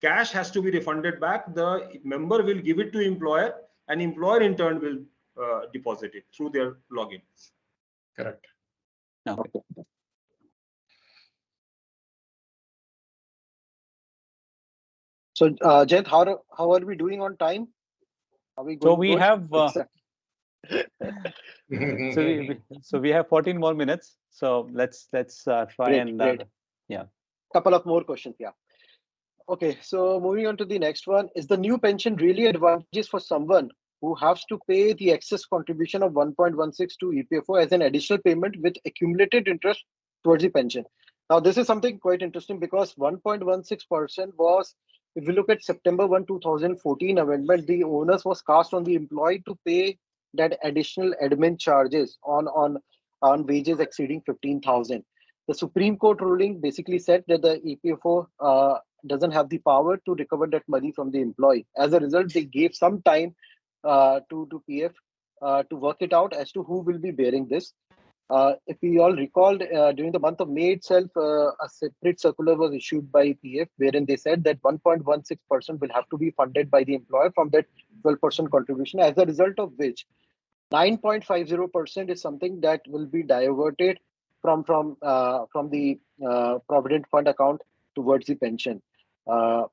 cash has to be refunded back, the member will give it to employer, and employer in turn will deposit it through their login. Correct. Okay. So, Jayant, how are we doing on time? Are we going So we good? have so we have 14 more minutes. So let's try Great, and great. yeah. Couple of more questions. Yeah. Okay, so moving on to the next one. Is the new pension really advantageous for someone who has to pay the excess contribution of 1.16 to EPFO as an additional payment with accumulated interest towards the pension? Now, this is something quite interesting because 1.16% was, if you look at September 2014 amendment, the onus was cast on the employee to pay that additional admin charges on wages exceeding 15,000. The Supreme Court ruling basically said that the EPFO doesn't have the power to recover that money from the employee. As a result, they gave some time to PF to work it out as to who will be bearing this. If we all recalled, during the month of May itself, a separate circular was issued by PF wherein they said that 1.16% will have to be funded by the employer from that 12% contribution, as a result of which 9.50% is something that will be diverted from the Provident Fund account towards the pension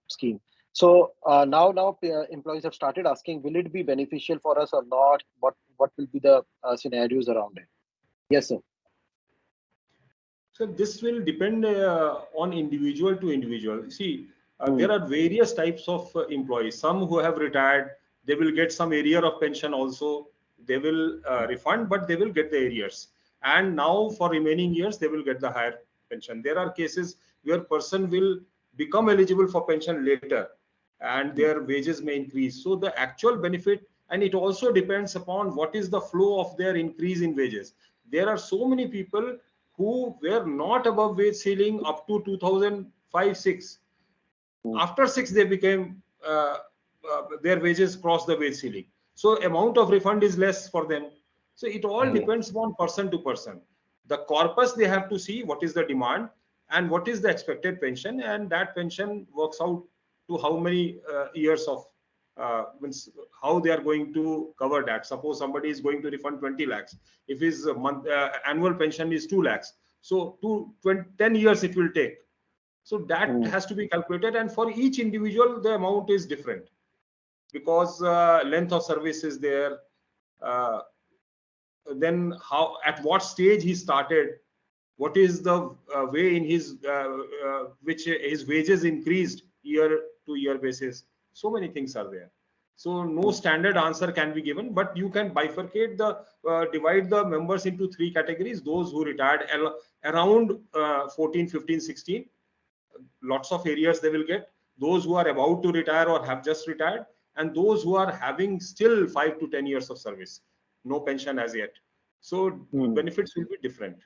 scheme. So now employees have started asking, will it be beneficial for us or not? What will be the scenarios around it? Yes, sir. So this will depend on individual to individual. See, there are various types of employees. Some who have retired, they will get some arrear of pension also. They will refund, but they will get the arrears. And now for remaining years, they will get the higher pension. There are cases where person will become eligible for pension later and their wages may increase. So the actual benefit, and it also depends upon what is the flow of their increase in wages. There are so many people who were not above wage ceiling up to 2005-6. After 6, they became their wages crossed the wage ceiling. So amount of refund is less for them. So it all depends upon person to person. The corpus, they have to see what is the demand and what is the expected pension, and that pension works out to how many years of means how they are going to cover that. Suppose somebody is going to refund 20 lakhs. If his annual pension is 2 lakhs, so 10 years it will take. So that has to be calculated, and for each individual the amount is different because length of service is there. Then how, at what stage he started, what is the way in his which his wages increased year to year basis. So many things are there. So no standard answer can be given, but you can bifurcate the divide the members into 3 categories. Those who retired around 14, 15, 16, lots of areas they will get. Those who are about to retire or have just retired, and those who are having still 5 to 10 years of service, no pension as yet. So benefits will be different.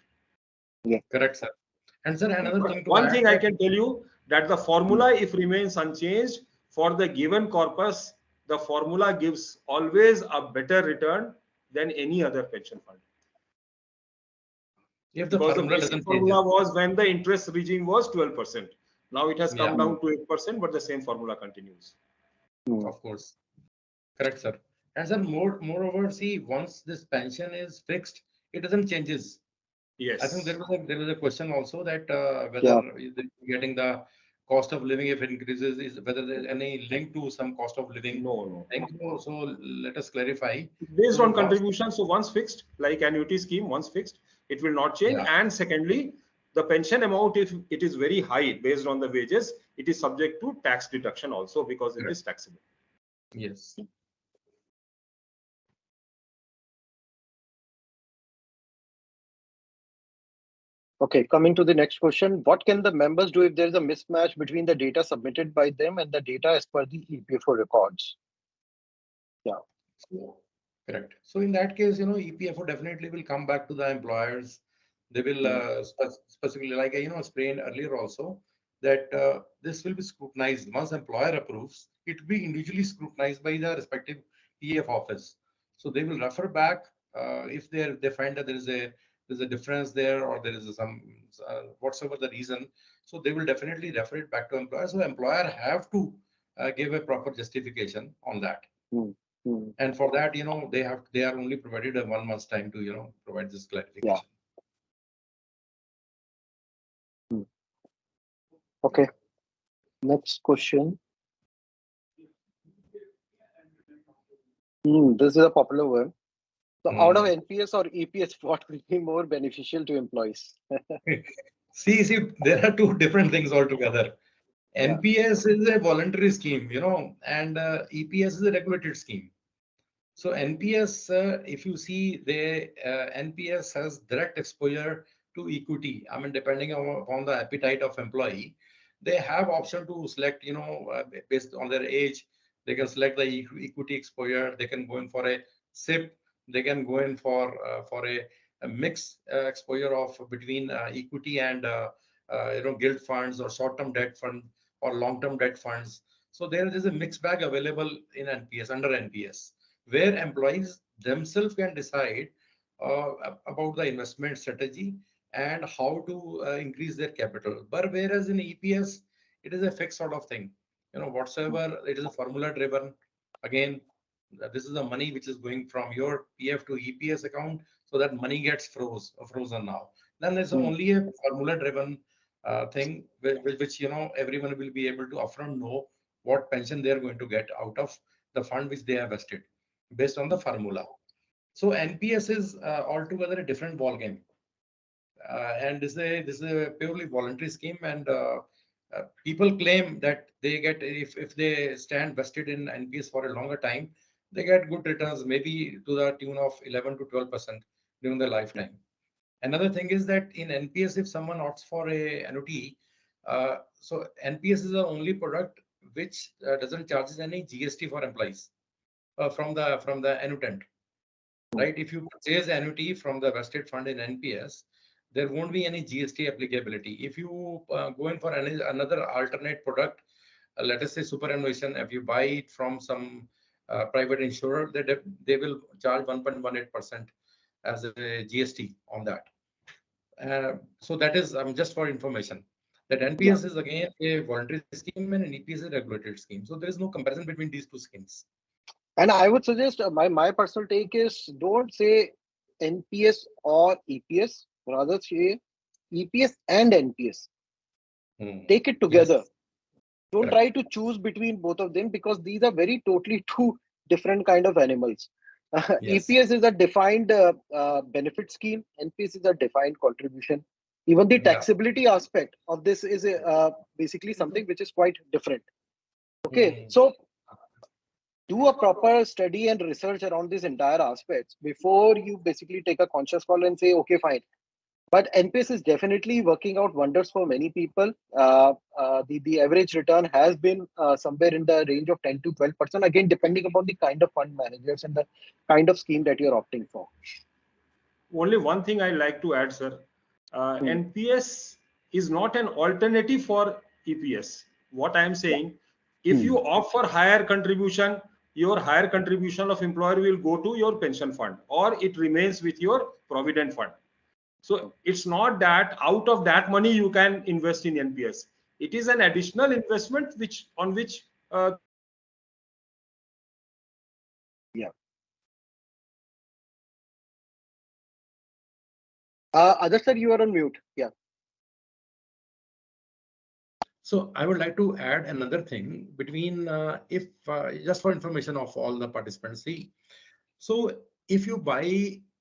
Yeah. Correct, sir. And sir, another thing to One add thing I can tell you, that the formula, if remains unchanged for the given corpus, the formula gives always a better return than any other pension fund. if the Because the formula basic doesn't change. formula was when the interest regime was 12%. Now it has come Yeah. down to 8%, but the same formula continues. Of course. Correct, sir. And sir, moreover, see, once this pension is fixed, it doesn't changes. Yes. I think there was a question also that Yeah. whether getting the cost of living, if it increases, is whether there's any link to some cost of living. No. So let us clarify. Based So on once, contribution, so once fixed, like annuity scheme, once fixed, it will not change. yeah, And secondly, the pension amount, if it is very high based on the wages, it is subject to tax deduction also because it is taxable. yes. Okay, coming to the next question. What can the members do if there is a mismatch between the data submitted by them and the data as per the EPFO records? Yeah. So, correct. So in that case, EPFO definitely will come back to the employers They will specifically, like explained earlier also, that this will be scrutinized. Once employer approves, it will be individually scrutinized by the respective EF office. So they will refer back if they find that there's a difference there, or there is some whatsoever the reason. So they will definitely refer it back to employer. So employer have to give a proper justification on that. And for that, they are only provided a 1 month's time to provide this clarification. Yeah. Okay. Next question. This is a popular one. So out of NPS or EPS, what will be more beneficial to employees? see, there are two different things altogether. Yeah. NPS is a voluntary scheme, and EPS is a regulated scheme. So NPS, if you see, the NPS has direct exposure to equity. I mean, depending on the appetite of employee, they have option to select, based on their age. They can select the equity exposure. They can go in for a SIP. They can go in for a mixed exposure of between equity and gilt funds or short-term debt fund or long-term debt funds. So there is a mixed bag available in NPS, under NPS, where employees themselves can decide about the investment strategy and how to increase their capital. But whereas in EPS, it is a fixed sort of thing. Whatsoever, it is a formula driven. Again, this is the money which is going from your PF to EPS account, so that money gets frozen now. Then there's only a formula driven thing, which everyone will be able to upfront know what pension they are going to get out of the fund which they have vested based on the formula. So NPS is altogether a different ball game, and this is a purely voluntary scheme. And people claim that they get, if they stand vested in NPS for a longer time, they get good returns, maybe to the tune of 11 to 12% during their lifetime. Another thing is that in NPS, if someone opts for a annuity, so NPS is the only product which doesn't charge any GST for employees from the annuitant, right? If you purchase annuity from the vested fund in NPS, there won't be any GST applicability. If you go in for another alternate product, let us say superannuation, if you buy it from some private insurer, they will charge 1.18% as a GST on that. So that is just for information, that NPS is again a voluntary scheme and an EPS is a regulated scheme. So there is no comparison between these two schemes. And I would suggest my personal take is, don't say NPS or EPS, rather say EPS and NPS. Take it together. Yes. Don't try to choose between both of them, because these are very totally two different kind of animals. Yes. EPS is a defined benefit scheme. NPS is a defined contribution. Even the taxability aspect of this is basically something which is quite different. Okay, so do a proper study and research around these entire aspects before you basically take a conscious call and say, okay, fine. But NPS is definitely working out wonders for many people. The average return has been somewhere in the range of 10 to 12%, again, depending upon the kind of fund managers and the kind of scheme that you're opting for. Only one thing I like to add, sir. NPS is not an alternative for EPS. What I am saying, if you opt for higher contribution, your higher contribution of employer will go to your pension fund, or it remains with your provident fund. So it's not that out of that money you can invest in NPS. It is an additional investment on which Others, sir, you are on mute. Yeah. So I would like to add another thing between, just for information of all the participants. See, so if you buy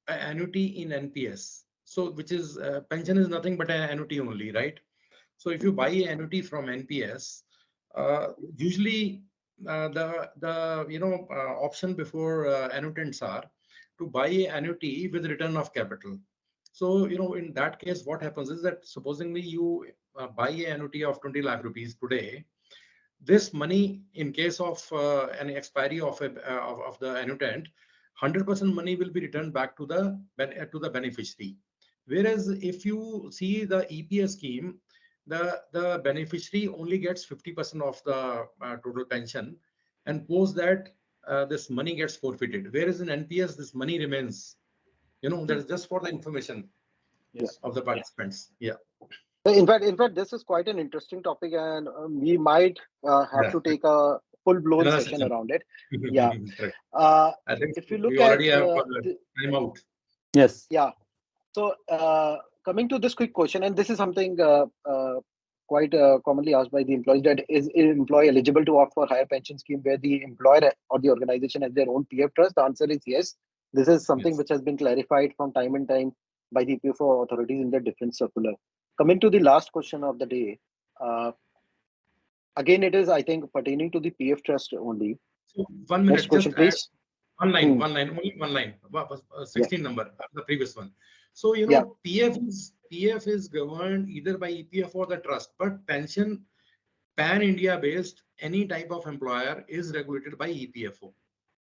an annuity in NPS, so which is pension is nothing but an annuity only, right? So if you buy an annuity from NPS, usually the option before annuitants are to buy an annuity with return of capital. So in that case, what happens is that supposingly you buy an annuity of 20 lakh rupees today, this money, in case of an expiry of the annuitant, 100% money will be returned back to the beneficiary. Whereas if you see the EPS scheme, the beneficiary only gets 50% of the total pension, and post that this money gets forfeited. Whereas in NPS, this money remains. That is just for the information of the participants. Yeah. In fact, this is quite an interesting topic, and we might have to take a full-blown Another session session. around it. Yeah. Correct. I think If you we look at already have time out. Yes. yeah. So coming to this quick question, and this is something quite commonly asked by the employees: that is an employee eligible to opt for higher pension scheme where the employer or the organization has their own PF trust? The answer is yes. This is something Yes. which has been clarified from time and time by the EPFO authorities in the different circular. Coming to the last question of the day, again, it is, I think, pertaining to the PF trust only. So 1 Next minute, question, just add please. one line, Hmm. only one line, Yeah. 16 number, the previous one. So, Yeah. PF is governed either by EPF or the trust, but pension pan-India based, any type of employer is regulated by EPFO.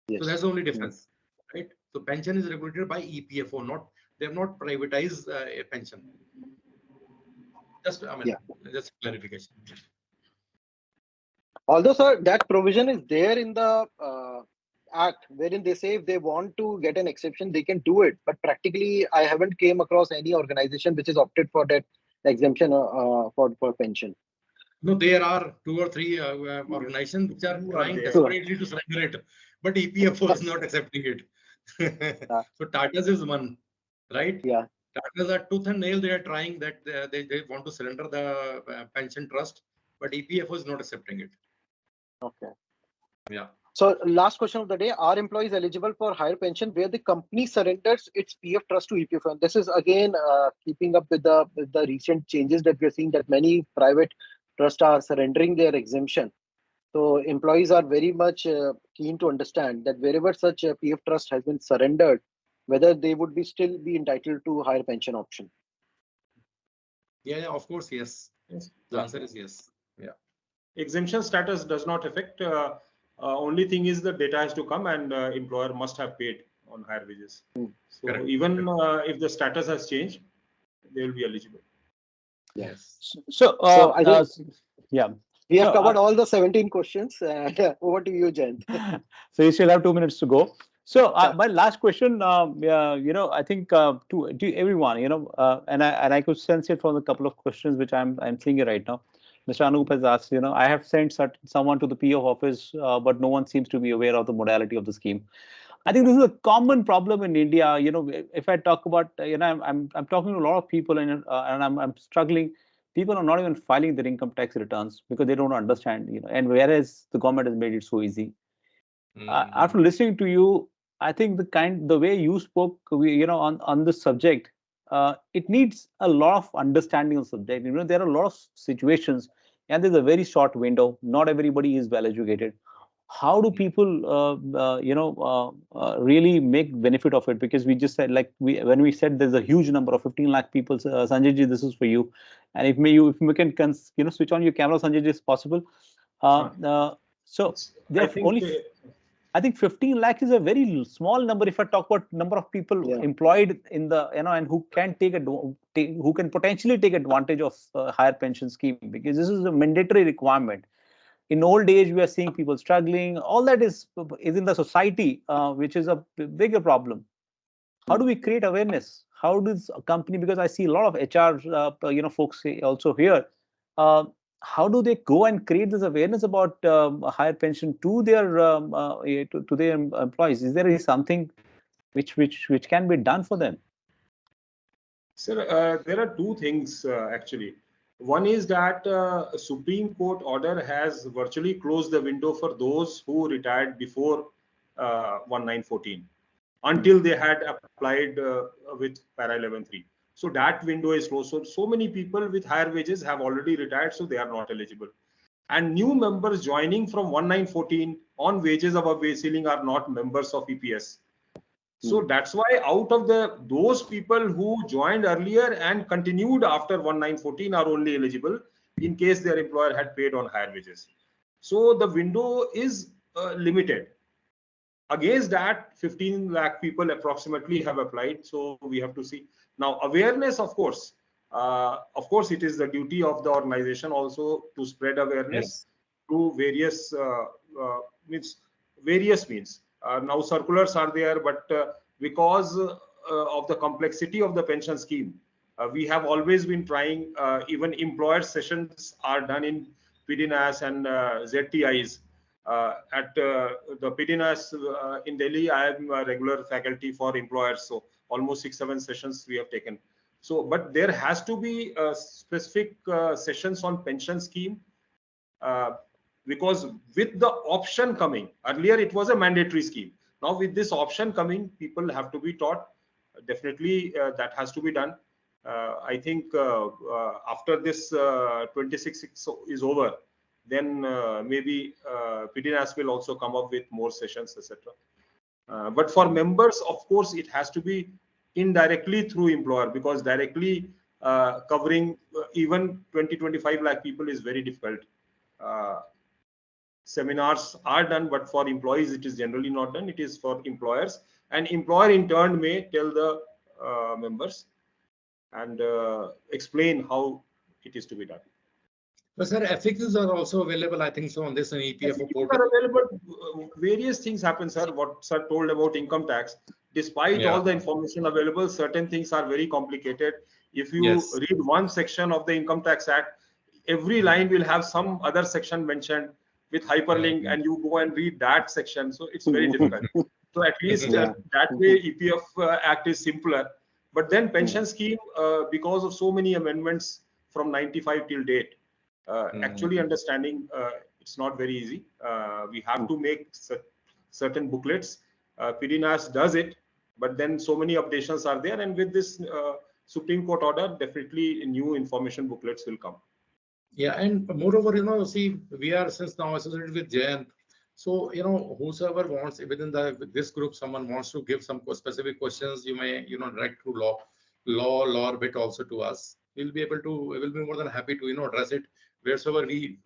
Yes. So that's the only difference, right? So pension is regulated by EPFO, they have not privatized a pension. Just, just clarification. Although, sir, that provision is there in the act, wherein they say if they want to get an exception, they can do it. But practically, I haven't came across any organization which has opted for that exemption for pension. No, there are 2 or 3 organizations which are trying there. desperately to surrender it, but EPFO is not accepting it. So Tata's is one, right? Yeah. Tata's are tooth and nail. They are trying that they want to surrender the pension trust, but EPFO is not accepting it. Okay. Yeah. So last question of the day: are employees eligible for higher pension where the company surrenders its PF trust to EPFO? And this is again keeping up with the recent changes that we're seeing, that many private trusts are surrendering their exemption. So employees are very much keen to understand that wherever such a PF trust has been surrendered, whether they would still be entitled to higher pension option. Yeah, of course, yes. The answer is yes. Yeah. Exemption status does not affect. Only thing is the data has to come, and employer must have paid on higher wages. So Correct. even if the status has changed, they will be eligible. Yes. So I think yeah. we have covered all the 17 questions. Over to you, Jayant. So you still have 2 minutes to go. So my last question, I think to everyone, and I could sense it from a couple of questions which I'm seeing it right now. Mr. Anup has asked, I have sent someone to the PO office, but no one seems to be aware of the modality of the scheme. I think this is a common problem in India. If I talk about, I'm talking to a lot of people, and I'm struggling. People are not even filing their income tax returns because they don't understand. And whereas the government has made it so easy. After listening to you, I think the way you spoke, on this subject, it needs a lot of understanding of the subject. There are a lot of situations, and there's a very short window. Not everybody is well educated. How do people, really make benefit of it? Because we just said, like when we said there's a huge number of 15 lakh people. Sanjay ji, this is for you. And if we can, switch on your camera, Sanjay ji, is possible. So there are only. I think 15 lakh is a very small number if I talk about number of people employed in the, and who can who can potentially take advantage of higher pension scheme, because this is a mandatory requirement. In old age, we are seeing people struggling. All that is in the society, which is a bigger problem. How do we create awareness? How does a company, because I see a lot of HR, folks also here, how do they go and create this awareness about higher pension to their to their employees? Is there something which can be done for them? Sir, there are two things actually. One is that Supreme Court order has virtually closed the window for those who retired before 1914 until they had applied with para 11.3. So that window is closed. So many people with higher wages have already retired, so they are not eligible. And new members joining from 1914 on wages above wage ceiling are not members of EPS. So that's why out of those people who joined earlier and continued after 1914 are only eligible in case their employer had paid on higher wages. So the window is limited. against that, 15 lakh people approximately have applied. So we have to see. Now, awareness, of course, it is the duty of the organization also to spread awareness through various means. Now, circulars are there, but because of the complexity of the pension scheme, we have always been trying. Even employer sessions are done in PDNAS and ZTIs. At the PDNAS in Delhi, I am a regular faculty for employers, so almost 6-7 sessions we have taken. So, but there has to be specific sessions on pension scheme, because with the option coming, earlier it was a mandatory scheme. Now with this option coming, people have to be taught. Definitely that has to be done. I think after this 26 is over, then maybe PDNAS will also come up with more sessions, etc. But for members, of course, it has to be indirectly through employer, because directly covering even 20-25 lakh people is very difficult. Seminars are done, but for employees, it is generally not done. It is for employers, and employer in turn may tell the members and explain how it is to be done. But sir, FAQs are also available, I think so, on this EPFO portal. Are available. Various things happen, sir. What sir told about income tax, despite all the information available, certain things are very complicated. If you read one section of the Income Tax Act, every line will have some other section mentioned with hyperlink, and you go and read that section. So it's very difficult. So at least that way, EPF Act is simpler. But then pension scheme, because of so many amendments from 95 till date, actually understanding it's not very easy. We have to make certain booklets. PDNAS does it, but then so many updations are there, and with this Supreme Court order, definitely new information booklets will come. Yeah, and moreover, see, we are since now associated with Jayant. So, whosoever wants within this group, someone wants to give some specific questions, you may, direct through Lawrbit also to us. We will be more than happy to, address it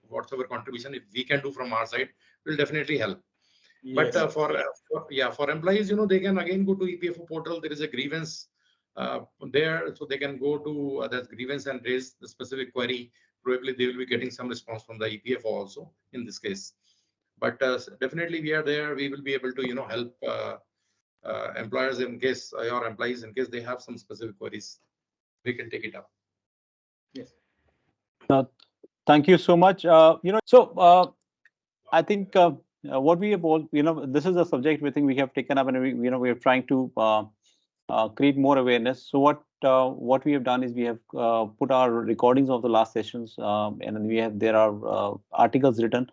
whatever contribution if we can do from our side will definitely help. Yes. But for employees, they can again go to EPFO portal. There is a grievance there, so they can go to that grievance and raise the specific query. Probably they will be getting some response from the EPFO also in this case. But definitely we are there. We will be able to help employers in case or employees in case they have some specific queries. We can take it up. Yes. Thank you so much. I think what we have all, this is a subject we think we have taken up, and we are trying to create more awareness. So what we have done is we have put our recordings of the last sessions, and there are articles written,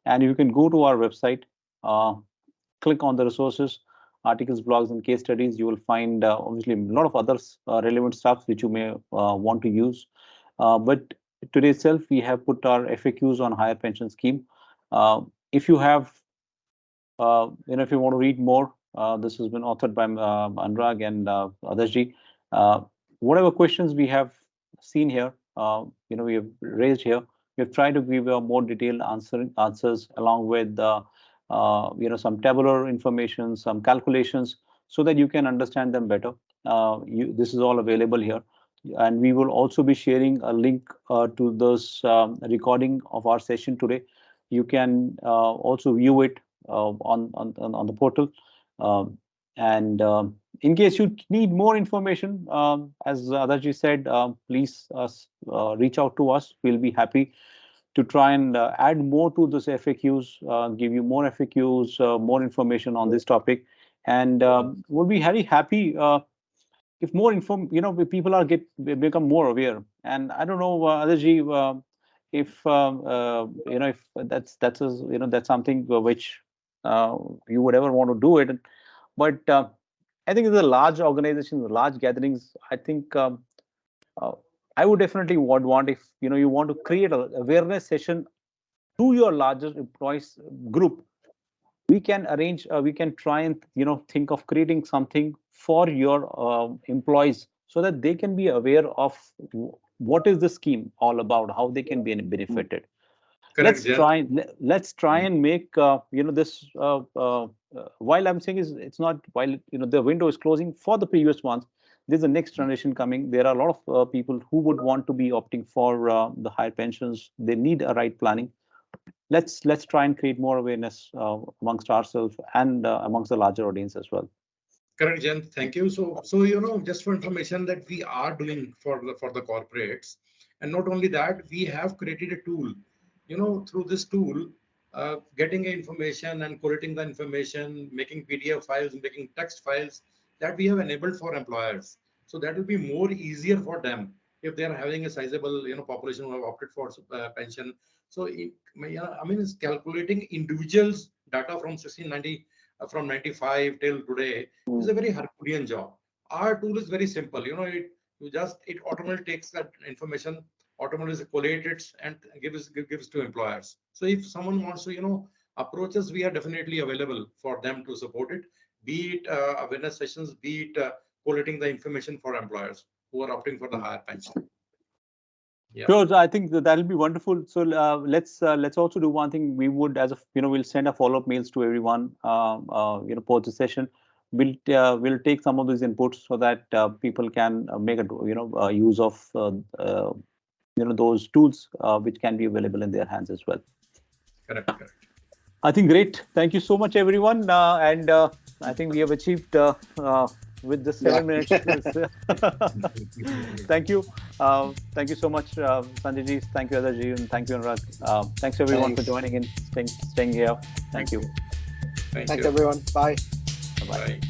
and you can go to our website, click on the resources, articles, blogs, and case studies. You will find obviously a lot of other relevant stuff which you may want to use. But today itself, we have put our FAQs on higher pension scheme. If you have, if you want to read more, this has been authored by Anurag and Adarshji. Whatever questions we have seen here, we have raised here, we have tried to give you a more detailed answers along with, some tabular information, some calculations, so that you can understand them better. This is all available here. And we will also be sharing a link to this recording of our session today. You can also view it on the portal. And in case you need more information, as Adarshji said, please reach out to us. We'll be happy to try and add more to this FAQs, give you more FAQs, more information on this topic. And we'll be very happy if more if people become more aware. And I don't know, Adarshji, if if that's something which you would ever want to do it. But I think in the large organizations, the large gatherings, I think I would definitely want if you want to create an awareness session to your larger employees group. We can arrange, we can try and think of creating something for your employees, so that they can be aware of what is the scheme all about, how they can be benefited. let's Jayant. try and make this while I'm saying is it's not while the window is closing for the previous ones. There's a next generation coming. There are a lot of people who would want to be opting for the higher pensions. They need a right planning. Let's try and create more awareness amongst ourselves and amongst the larger audience as well. Correct, Jen. Thank you. So just for information that we are doing for the corporates, and not only that, we have created a tool. Through this tool, getting information and collating the information, making PDF files, making text files that we have enabled for employers. So that will be more easier for them if they are having a sizable population who have opted for pension. So it's calculating individuals data from 1690 from 95 till today is a very Herculean job. Our tool is very simple. It automatically takes that information, automatically collates it and gives to employers. So if someone wants to approach us, we are definitely available for them to support it. Be it awareness sessions, be it collating the information for employers who are opting for the higher pension. Yeah. Sure, I think that'll be wonderful. So let's also do one thing. We would, as we'll send a follow-up mails to everyone. Post the session. We'll take some of these inputs so that people can make a use of those tools which can be available in their hands as well. Correct. I think great. Thank you so much, everyone. And I think we have achieved with the 7 minutes. Thank you. Thank you so much, Sanjay ji. Thank you, Adarji, and thank you, Anurag. Thanks everyone for joining in, staying here. Thank you. Thank Thanks you. everyone. Bye. Bye.